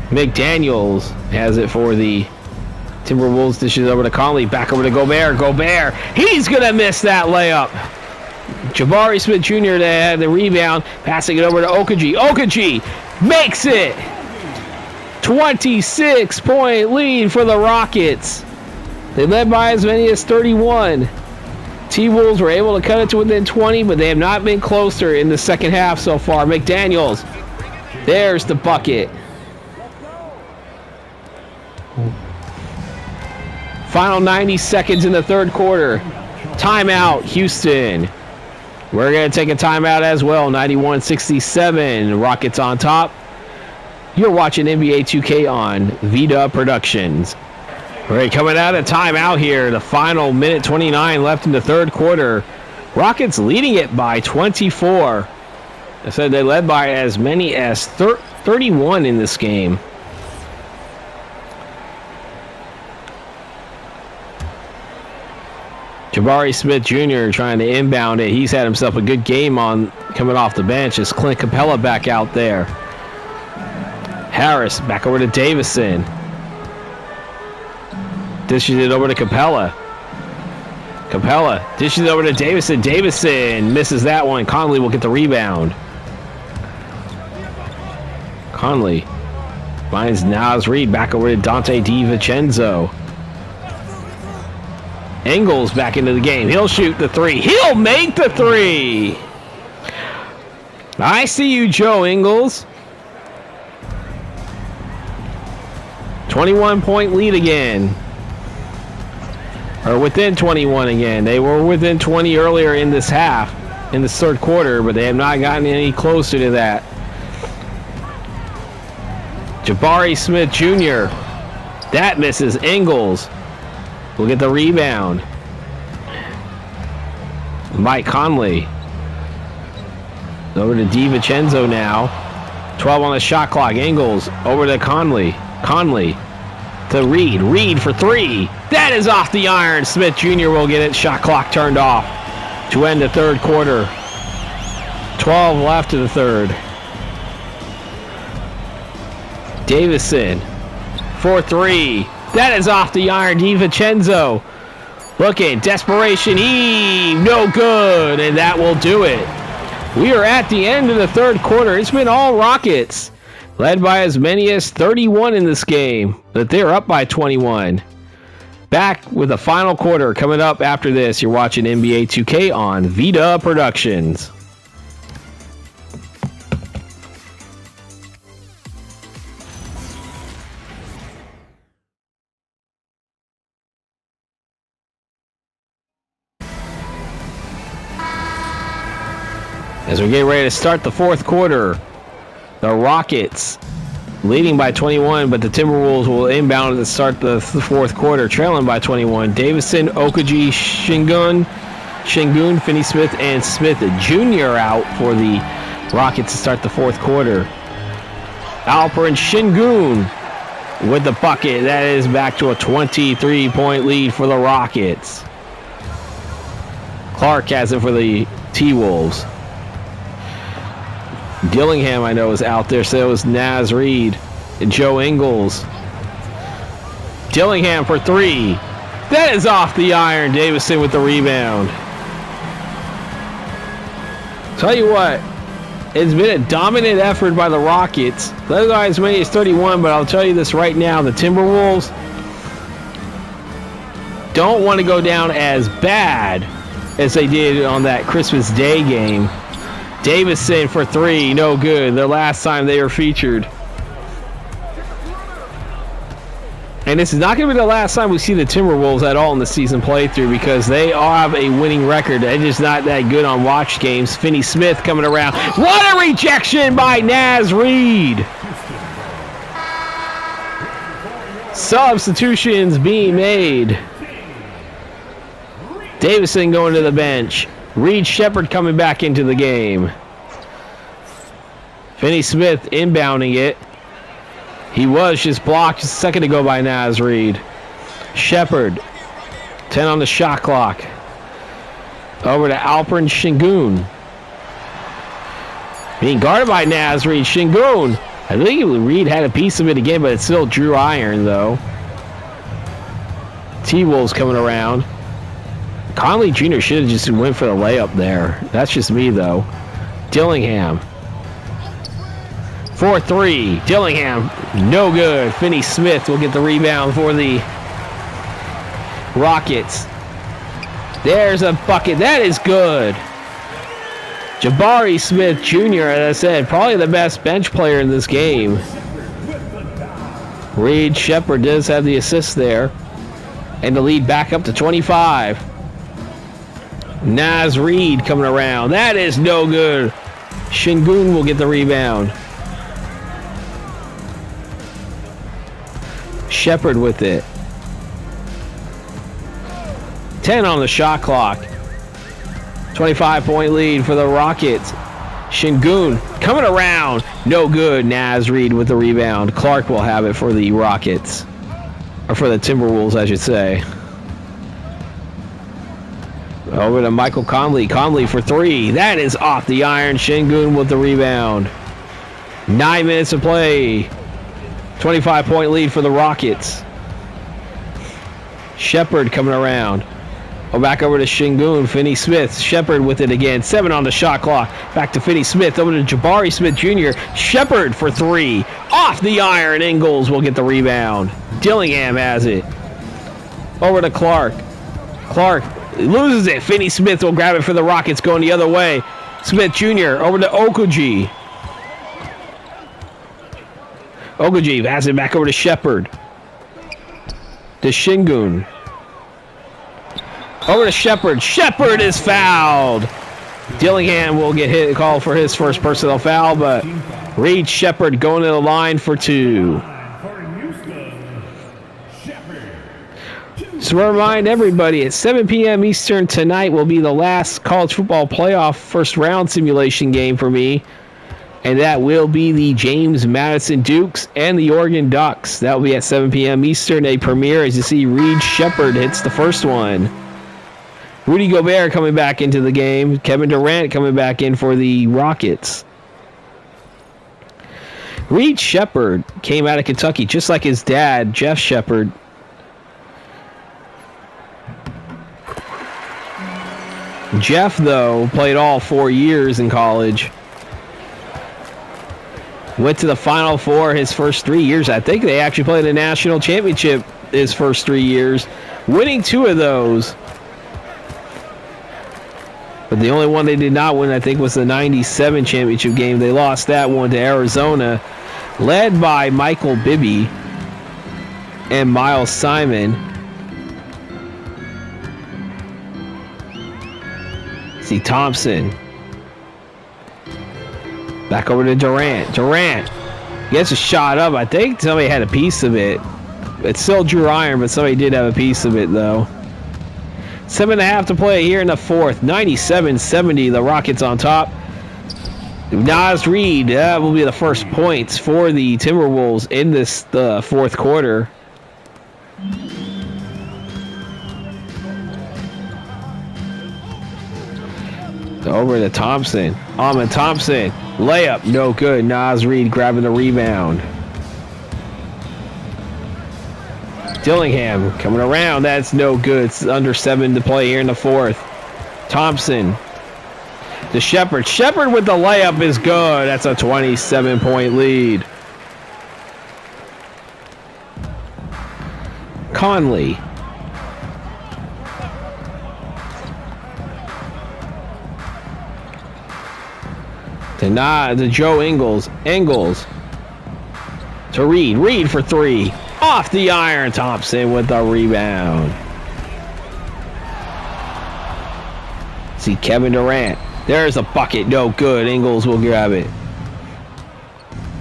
McDaniels has it for the Timberwolves. Dishes over to Conley. Back over to Gobert. Gobert. He's going to miss that layup. Jabari Smith Jr. had the rebound. Passing it over to Okaji. Okaji makes it. 26-point lead for the Rockets. They led by as many as 31. T-Wolves were able to cut it to within 20, but they have not been closer in the second half so far. McDaniels. There's the bucket. Final 90 seconds in the third quarter. Timeout, Houston. We're going to take a timeout as well. 91-67. Rockets on top. You're watching NBA 2K on Vida Productions. All right, coming out of timeout here. The final minute 29 left in the third quarter. Rockets leading it by 24. I said they led by as many as 31 in this game. Jabari Smith Jr. trying to inbound it. He's had himself a good game on coming off the bench. It's Clint Capella back out there. Harris back over to Davison. Dishes it over to Capella. Capella dishes it over to Davison. Davison misses that one. Conley will get the rebound. Conley finds Naz Reid back over to Dante DiVincenzo. Ingles back into the game. He'll shoot the 3. He'll make the 3. I see you, Joe Ingles. 21-point lead again. Or within 21 again. They were within 20 earlier in this half, in this third quarter, but they have not gotten any closer to that. Jabari Smith Jr. That misses. Ingles will get the rebound. Mike Conley. Over to DiVincenzo now. 12 on the shot clock. Ingles over to Conley. Conley to Reed. Reed for 3. That is off the iron. Smith Jr. will get it. Shot clock turned off to end the third quarter. 12 left in the third. Davison for 3. That is off the iron. DiVincenzo looking. Desperation heave. No good. And that will do it. We are at the end of the third quarter. It's been all Rockets. Led by as many as 31 in this game. But they're up by 21. Back with the final quarter coming up after this. You're watching NBA 2K on Vida Productions. As we get ready to start the fourth quarter, the Rockets leading by 21, but the Timberwolves will inbound to start the fourth quarter, trailing by 21. Davison, Okaji, Shingun, Finney-Smith, and Smith Jr. out for the Rockets to start the fourth quarter. Alperen Shingun with the bucket. That is back to a 23-point lead for the Rockets. Clark has it for the T-Wolves. Dillingham, I know, is out there. So is Naz Reid and Joe Ingles. Dillingham for 3. That is off the iron. Davison with the rebound. Tell you what, it's been a dominant effort by the Rockets. Led by as many as 31, but I'll tell you this right now. The Timberwolves don't want to go down as bad as they did on that Christmas Day game. Davison for three, no good. The last time they were featured. And this is not going to be the last time we see the Timberwolves at all in the season playthrough because they have a winning record. They're just not that good on watch games. Finney Smith coming around. What a rejection by Naz Reid. Substitutions being made. Davison going to the bench. Reed Shepard coming back into the game. Finney Smith inbounding it. He was just blocked just a second ago by Naz Reid. Shepard, 10 on the shot clock. Over to Alperen Şengün. Being guarded by Naz Reid. Şengün. I think Reid had a piece of it again, but it's still Drew Iron, though. T-Wolves coming around. Conley Jr. should have just went for the layup there. That's just me, though. Dillingham. 4-3. Dillingham, no good. Finney Smith will get the rebound for the Rockets. There's a bucket. That is good. Jabari Smith Jr., as I said, probably the best bench player in this game. Reed Shepard does have the assist there. And the lead back up to 25. Naz Reid coming around. That is no good. Şengün will get the rebound. Shepard with it. 10 on the shot clock. 25-point lead for the Rockets. Şengün coming around. No good. Naz Reid with the rebound. Clark will have it for the Rockets. Or for the Timberwolves, I should say. Over to Michael Conley. Conley for three. That is off the iron. Şengün with the rebound. 9 minutes to play. 25-point lead for the Rockets. Shepard coming around. Back over to Şengün. Finney Smith. Shepard with it again. 7 on the shot clock. Back to Finney Smith. Over to Jabari Smith Jr. Shepard for three. Off the iron. Ingles will get the rebound. Dillingham has it. Over to Clark. Clark loses it. Finney Smith will grab it for the Rockets going the other way. Smith Jr. over to Okogie. Okogie has it back over to Shepard. To Şengün. Over to Shepard. Shepard is fouled. Dillingham will get hit, called for his first personal foul, but Reed Shepard going to the line for two. So I remind everybody, at 7 p.m. Eastern tonight will be the last college football playoff first round simulation game for me. And that will be the James Madison Dukes and the Oregon Ducks. That will be at 7 p.m. Eastern, a premiere as you see Reed Shepard hits the first one. Rudy Gobert coming back into the game. Kevin Durant coming back in for the Rockets. Reed Shepard came out of Kentucky just like his dad, Jeff Shepard. Jeff, though, played all 4 years in college. Went to the Final Four his first 3 years. I think they actually played a national championship his first 3 years, winning 2 of those. But the only one they did not win, I think, was the 97 championship game. They lost that one to Arizona, led by Michael Bibby and Miles Simon. See Thompson. Back over to Durant. Durant gets a shot up. I think somebody had a piece of it. It's still Drew Iron, but somebody did have a piece of it, though. 7.5 to play here in the fourth. 97-70, the Rockets on top. Naz Reid, that will be the first points for the Timberwolves in this fourth quarter. Over to Thompson. Ahmed Thompson. Layup, no good. Naz Reid grabbing the rebound. Dillingham coming around. That's no good. It's under 7 to play here in the fourth. Thompson to Shepard. Shepard with the layup is good. That's a 27-point lead. To Joe Ingles. Ingles. To Reed. Reed for three. Off the iron. Thompson with the rebound. See Kevin Durant. There's a bucket. No good. Ingles will grab it.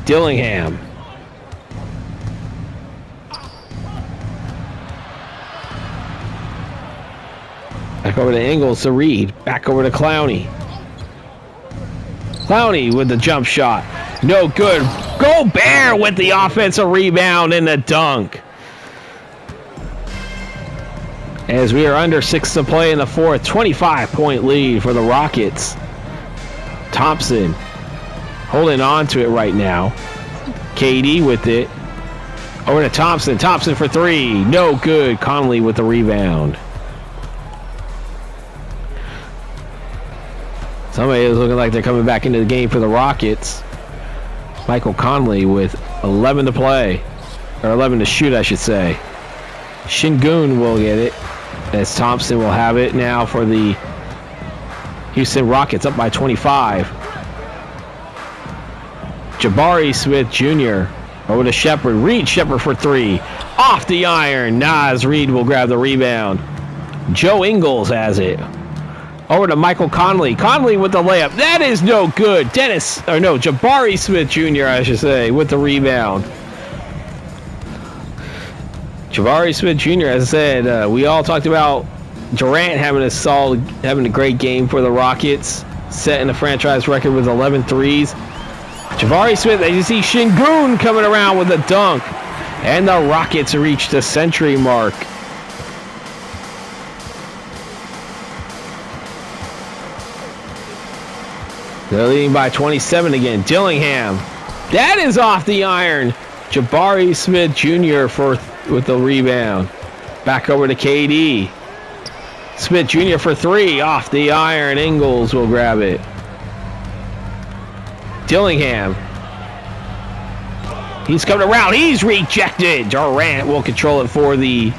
Dillingham. Back over to Ingles to Reed. Back over to Clowney. Clowney with the jump shot. No good. Gobert with the offensive rebound and the dunk. As we are under 6 to play in the fourth, 25-point lead for the Rockets. Thompson holding on to it right now. KD with it. Over to Thompson. Thompson for three. No good. Conley with the rebound. Somebody is looking like they're coming back into the game for the Rockets. Michael Conley with 11 to play. Or 11 to shoot, I should say. Şengün will get it. As Thompson will have it now for the Houston Rockets, up by 25. Jabari Smith Jr. over to Shepard. Reed Shepard for three. Off the iron. Naz Reed will grab the rebound. Joe Ingles has it. Over to Michael Conley. Conley with the layup. That is no good. Jabari Smith Jr., I should say, with the rebound. Jabari Smith Jr., as I said, we all talked about Durant having a great game for the Rockets, setting the franchise record with 11 threes. Jabari Smith, as you see Şengün coming around with a dunk. And the Rockets reach the century mark. They're leading by 27 again. Dillingham. That is off the iron. Jabari Smith Jr. with the rebound. Back over to KD. Smith Jr. for three. Off the iron. Ingles will grab it. Dillingham. He's coming around. He's rejected. Durant will control it for the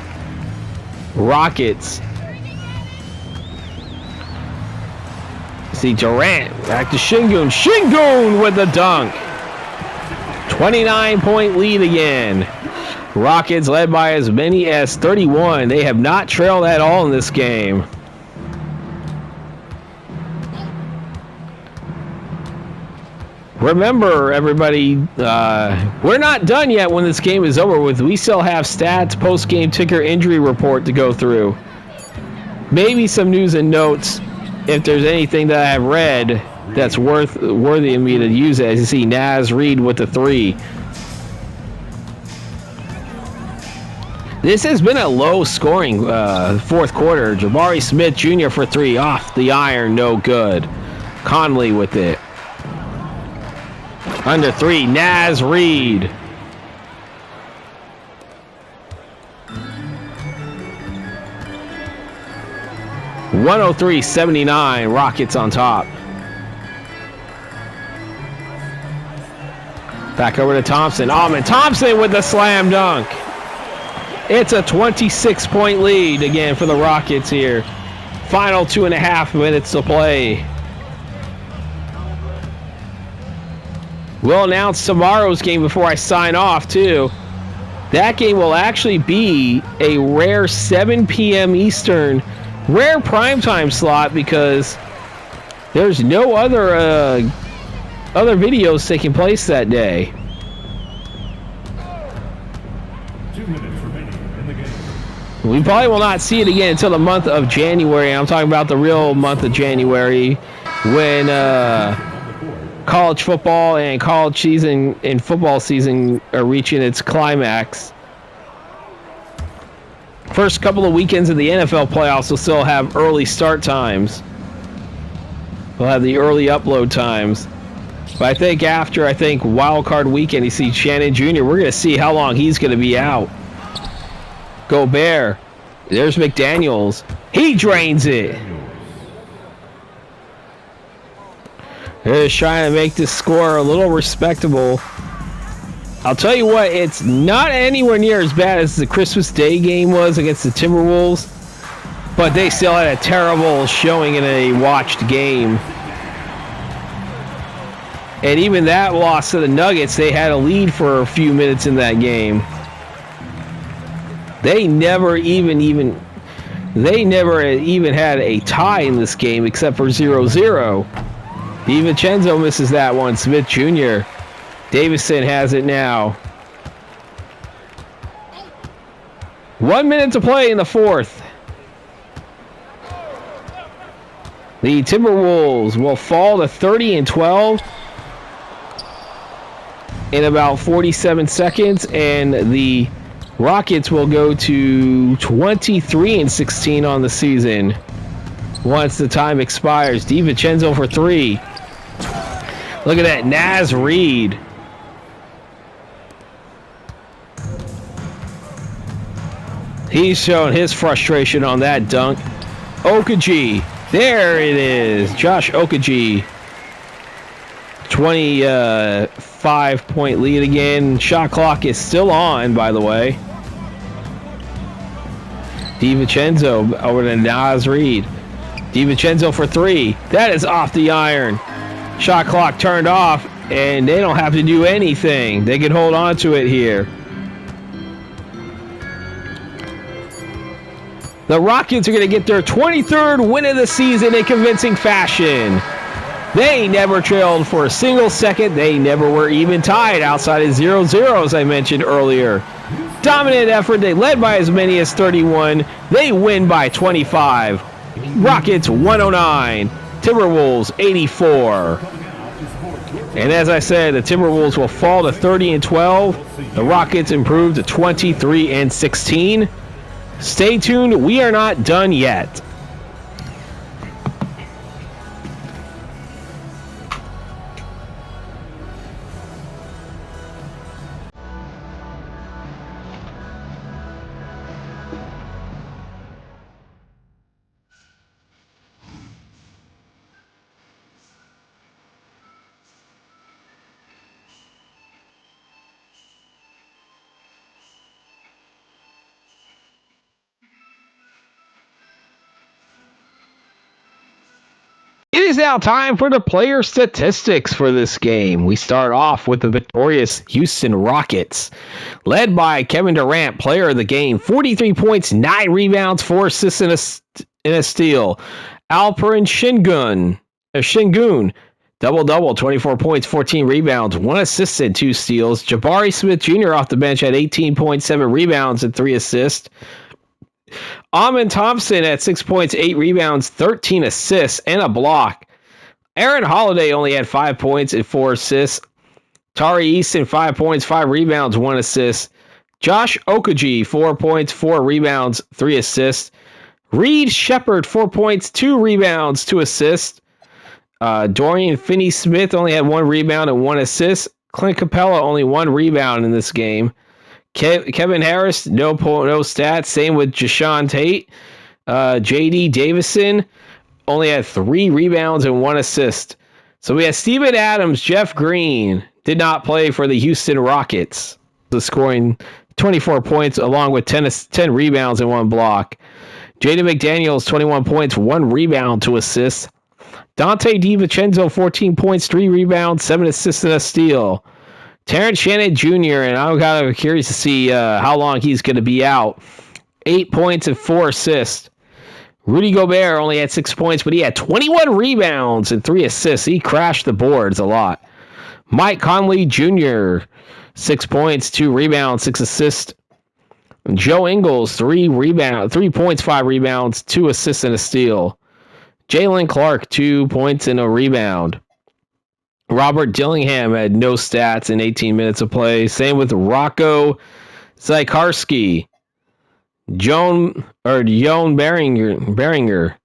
Rockets. See Durant back to Şengün. Şengün with the dunk. 29-point lead again. Rockets led by as many as 31. They have not trailed at all in this game. Remember, everybody, we're not done yet when this game is over with. We still have stats, post-game ticker, injury report to go through. Maybe some news and notes if there's anything that I've read that's worthy of me to use it. As you see, Naz Reed with the three. This has been a low-scoring fourth quarter. Jabari Smith Jr. for three. Off the iron, no good. Conley with it. Under three, Naz Reed. (103-79), Rockets on top. Back over to Thompson. Ahmed Thompson with the slam dunk. It's a 26-point lead again for the Rockets here. Final 2.5 minutes to play. We'll announce tomorrow's game before I sign off, too. That game will actually be a rare 7 p.m. Eastern, rare primetime slot because there's no other videos taking place that day. 2 minutes remaining in the game. We probably will not see it again until the month of January. I'm talking about the real month of January when college football and college season and football season are reaching its climax. First couple of weekends of the NFL playoffs will still have early start times. We'll have the early upload times. But I think after, wild card weekend, you see Shannon Jr., we're going to see how long he's going to be out. Gobert. There's McDaniels. He drains it. They're just trying to make this score a little respectable. I'll tell you what, it's not anywhere near as bad as the Christmas Day game was against the Timberwolves, but they still had a terrible showing in a watched game. And even that loss to the Nuggets, they had a lead for a few minutes in that game. They never even had a tie in this game except for 0-0. DiVincenzo misses that one. Smith Jr. Davison has it now. 1 minute to play in the fourth. The Timberwolves will fall to 30-12 in about 47 seconds, and the Rockets will go to 23-16 on the season once the time expires. DiVincenzo for three. Look at that, Naz Reid. He's showing his frustration on that dunk. Okaji, there it is. Josh Okaji. 25-point lead again. Shot clock is still on, by the way. DiVincenzo over to Naz Reid. DiVincenzo for three. That is off the iron. Shot clock turned off, and they don't have to do anything. They can hold on to it here. The Rockets are going to get their 23rd win of the season in convincing fashion. They never trailed for a single second. They never were even tied outside of 0-0, as I mentioned earlier. Dominant effort. They led by as many as 31. They win by 25. Rockets 109. Timberwolves 84. And as I said, the Timberwolves will fall to 30-12. The Rockets improve to 23-16. Stay tuned. We are not done yet. It is now time for the player statistics for this game. We start off with the victorious Houston Rockets, led by Kevin Durant, player of the game. 43 points, 9 rebounds, 4 assists, and a steal. Alperen Şengün, double-double, 24 points, 14 rebounds, 1 assist, and 2 steals. Jabari Smith Jr. off the bench had 18.7 rebounds and 3 assists. Amen Thompson at 6 points, 8 rebounds, 13 assists, and a block. Aaron Holiday only had 5 points and 4 assists. Tari Easton, 5 points, 5 rebounds, 1 assist. Josh Okaji, 4 points, 4 rebounds, 3 assists. Reed Shepard, 4 points, 2 rebounds, 2 assists. Dorian Finney-Smith only had 1 rebound and 1 assist. Clint Capella, only 1 rebound in this game. Kevin Harris, no stats. Same with Jashawn Tate. J.D. Davison only had 3 rebounds and 1 assist. So we had Steven Adams, Jeff Green did not play for the Houston Rockets. Scoring 24 points along with 10 rebounds and 1 block. Jaden McDaniels, 21 points, 1 rebound, 2 assists. Dante DiVincenzo, 14 points, 3 rebounds, 7 assists, and a steal. Terrence Shannon Jr., and I'm kind of curious to see how long he's going to be out. 8 points and 4 assists. Rudy Gobert only had 6 points, but he had 21 rebounds and 3 assists. He crashed the boards a lot. Mike Conley Jr., 6 points, 2 rebounds, 6 assists. Joe Ingles, 3 points, 5 rebounds, 2 assists, and a steal. Jalen Clark, 2 points and a rebound. Robert Dillingham had no stats in 18 minutes of play. Same with Rocco Zykarski. Joan Beringer.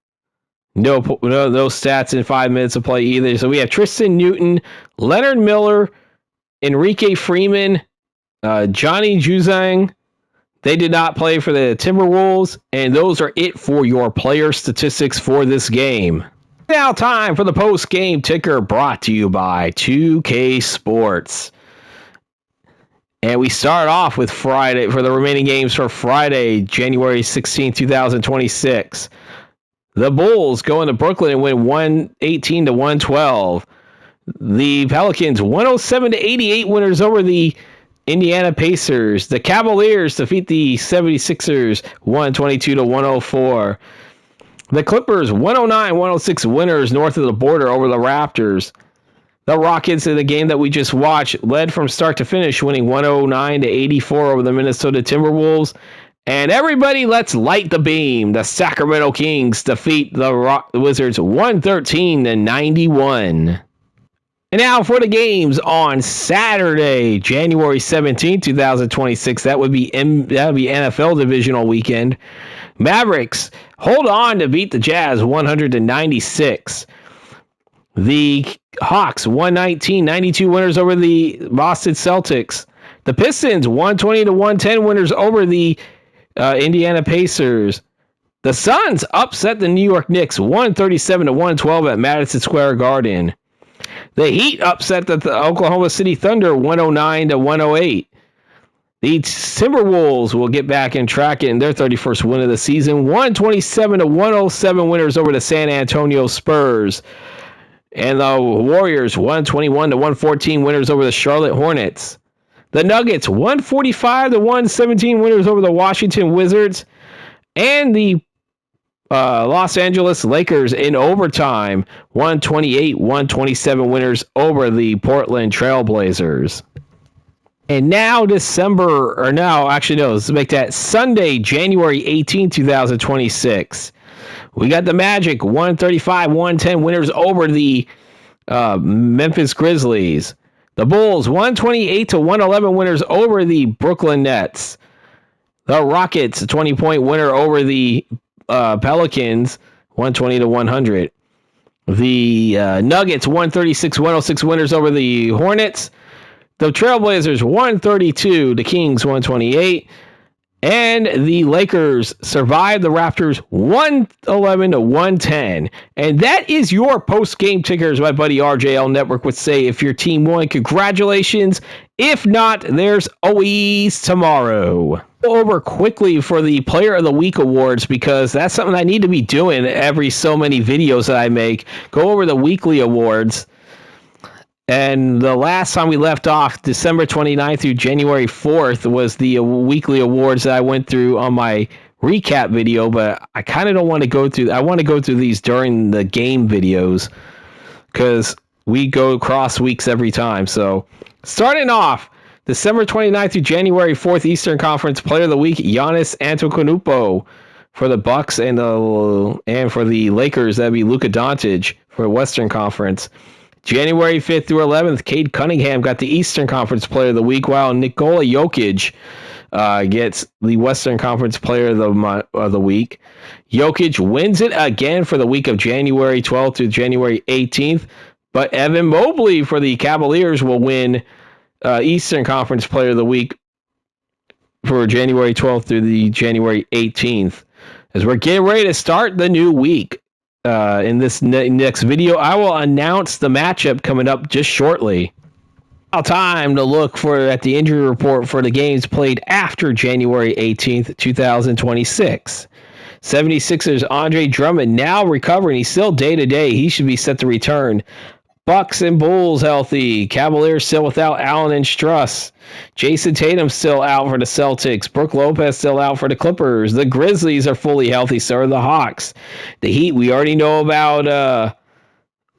No stats in 5 minutes of play either. So we have Tristan Newton, Leonard Miller, Enrique Freeman, Johnny Juzang. They did not play for the Timberwolves, and those are it for your player statistics for this game. Now time for the post-game ticker, brought to you by 2K Sports. And we start off with Friday for the remaining games for Friday, January 16, 2026. The Bulls go into Brooklyn and win 118-112. The Pelicans 107-88 winners over the Indiana Pacers. The Cavaliers defeat the 76ers 122-104. The Clippers 109-106 winners north of the border over the Raptors. The Rockets, in the game that we just watched, led from start to finish, winning 109-84 over the Minnesota Timberwolves. And everybody, let's light the beam. The Sacramento Kings defeat the Wizards 113-91. And now for the games on Saturday, January 17, 2026. That would be NFL divisional weekend. Mavericks hold on to beat the Jazz 100-96. The Hawks 119-92 winners over the Boston Celtics. The Pistons 120-110 winners over the Indiana Pacers. The Suns upset the New York Knicks 137-112 at Madison Square Garden. The Heat upset the Oklahoma City Thunder 109-108. The Timberwolves will get back in track in their 31st win of the season, 127-107 winners over the San Antonio Spurs. And the Warriors 121-114 winners over the Charlotte Hornets. The Nuggets 145-117 winners over the Washington Wizards. And the Los Angeles Lakers in overtime 128-127 winners over the Portland Trailblazers. And now let's make that Sunday, January 18, 2026. We got the Magic 135-110 winners over the Memphis Grizzlies. The Bulls 128-111 winners over the Brooklyn Nets. The Rockets a 20-point winner over the Pelicans 120-100. The Nuggets 136-106 winners over the Hornets. The Trailblazers 132, the Kings 128. And the Lakers survived the Raptors 111-110. And that is your post-game tickers, my buddy RJL Network would say. If your team won, congratulations. If not, there's always tomorrow. Go over quickly for the Player of the Week awards because that's something I need to be doing every so many videos that I make. Go over the weekly awards. And the last time we left off, December 29th through January 4th, was the weekly awards that I went through on my recap video, but I kind of don't want to go through. I want to go through these during the game videos because we go cross weeks every time. So starting off, December 29th through January 4th, Eastern Conference Player of the Week, Giannis Antetokounmpo for the Bucks and for the Lakers, that'd be Luka Doncic for Western Conference. January 5th through 11th, Cade Cunningham got the Eastern Conference Player of the Week, while Nikola Jokic gets the Western Conference Player of the Week. Jokic wins it again for the week of January 12th to January 18th, but Evan Mobley for the Cavaliers will win Eastern Conference Player of the Week for January 12th through the January 18th. As we're getting ready to start the new week. In this next video, I will announce the matchup coming up just shortly. Now time to look at the injury report for the games played after January 18th, 2026. 76ers Andre Drummond now recovering. He's still day-to-day. He should be set to return. Bucks and Bulls healthy. Cavaliers still without Allen and Struss. Jason Tatum still out for the Celtics. Brook Lopez still out for the Clippers. The Grizzlies are fully healthy, so are the Hawks. The Heat, we already know about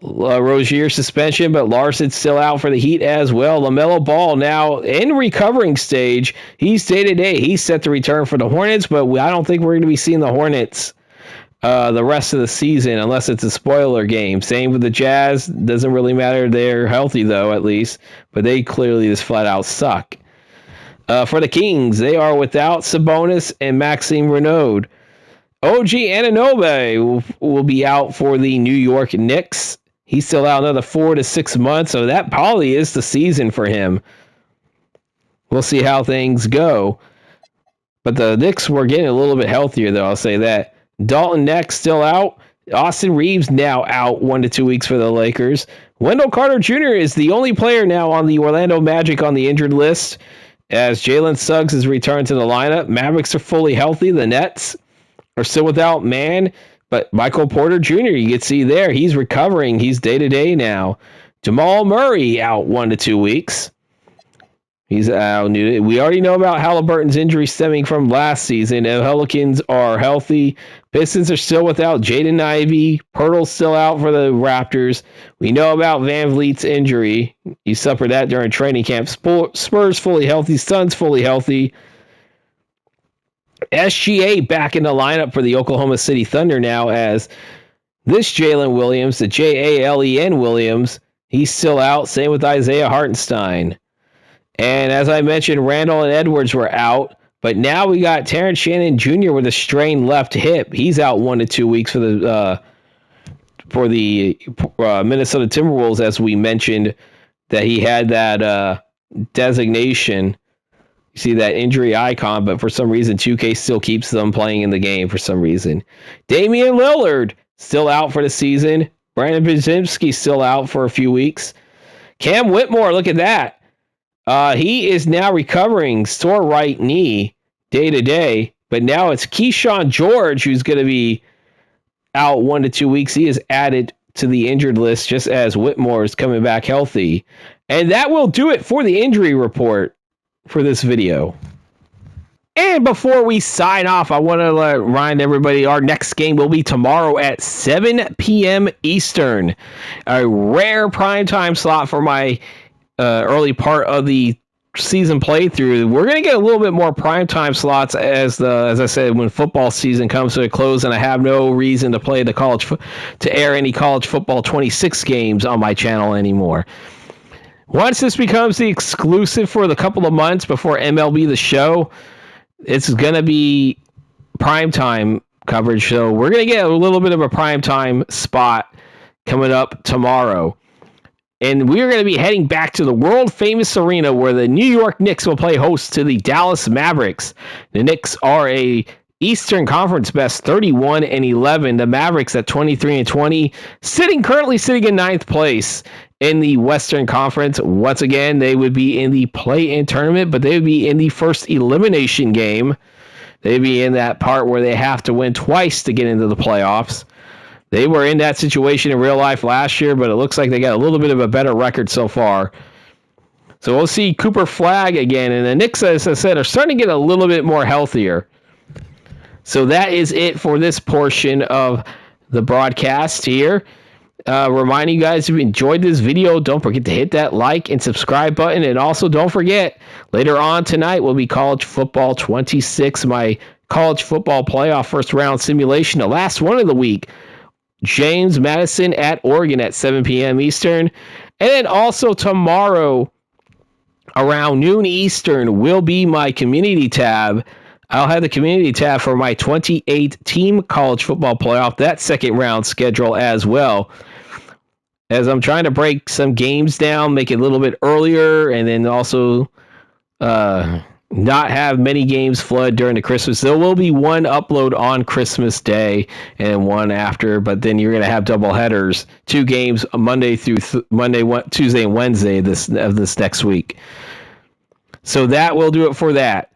Rozier's suspension, but Larson's still out for the Heat as well. LaMelo Ball now in recovering stage. He's day-to-day. He's set to return for the Hornets, but I don't think we're going to be seeing the Hornets the rest of the season unless it's a spoiler game. Same with the Jazz. Doesn't really matter. They're healthy, though, at least. But they clearly just flat out suck. For the Kings, they are without Sabonis and Maxime Renaud. OG Anunoby will be out for the New York Knicks. He's still out another 4 to 6 months, so that probably is the season for him. We'll see how things go. But the Knicks were getting a little bit healthier, though, I'll say that. Dalton Next still out. Austin Reeves now out 1 to 2 weeks for the Lakers. Wendell Carter Jr. is the only player now on the Orlando Magic on the injured list, as Jalen Suggs has returned to the lineup. Mavericks are fully healthy. The Nets are still without Mann, but Michael Porter Jr., you can see there, he's recovering. He's day-to-day now. Jamal Murray out 1 to 2 weeks. He's out. We already know about Halliburton's injury stemming from last season. The Pelicans are healthy. Pistons are still without Jaden Ivey. Pirtle's still out for the Raptors. We know about Van Vliet's injury. He suffered that during training camp. Spurs fully healthy. Suns fully healthy. SGA back in the lineup for the Oklahoma City Thunder now as this Jalen Williams, the Jalen Williams, he's still out. Same with Isaiah Hartenstein. And as I mentioned, Randall and Edwards were out, but now we got Terrence Shannon Jr. with a strained left hip. He's out 1 to 2 weeks for the Minnesota Timberwolves, as we mentioned that he had that designation. You see that injury icon, but for some reason 2K still keeps them playing in the game for some reason. Damian Lillard still out for the season. Brandon Brzezimski still out for a few weeks. Cam Whitmore, look at that. He is now recovering sore right knee day to day, but now it's Keyshawn George who's going to be out 1 to 2 weeks. He is added to the injured list just as Whitmore is coming back healthy. And that will do it for the injury report for this video. And before we sign off, I want to remind everybody our next game will be tomorrow at 7 p.m. Eastern. A rare primetime slot for my early part of the season playthrough. We're going to get a little bit more primetime slots as I said, when football season comes to a close, and I have no reason to play to air any college football 26 games on my channel anymore. Once this becomes the exclusive for the couple of months before MLB The Show, it's going to be primetime coverage. So we're going to get a little bit of a primetime spot coming up tomorrow. And we're going to be heading back to the world-famous arena where the New York Knicks will play host to the Dallas Mavericks. The Knicks are a Eastern Conference best 31-11. The Mavericks at 23-20, currently sitting in 9th place in the Western Conference. Once again, they would be in the play-in tournament, but they would be in the first elimination game. They'd be in that part where they have to win twice to get into the playoffs. They were in that situation in real life last year, but it looks like they got a little bit of a better record so far. So we'll see Cooper Flagg again. And the Knicks, as I said, are starting to get a little bit more healthier. So that is it for this portion of the broadcast here. Reminding you guys, if you enjoyed this video, don't forget to hit that like and subscribe button. And also don't forget, later on tonight will be College Football 26, my college football playoff first round simulation, the last one of the week. James Madison at Oregon at 7 p.m. Eastern. And then also tomorrow around noon Eastern will be my community tab. I'll have the community tab for my 28-team college football playoff, that second round schedule as well. As I'm trying to break some games down, make it a little bit earlier, and then also not have many games flood during the Christmas. There will be one upload on Christmas Day and one after, but then you're going to have double headers, 2 games Monday through Tuesday and Wednesday this next week. So that will do it for that.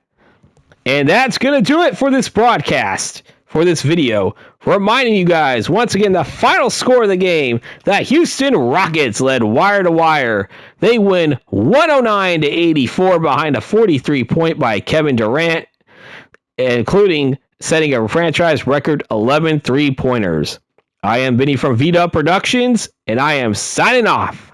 And that's going to do it for this broadcast, for this video. Reminding you guys, once again, the final score of the game, the Houston Rockets led wire to wire. They win 109-84 behind a 43-point by Kevin Durant, including setting a franchise record 11 3-pointers. I am Benny from V-Dub Productions, and I am signing off.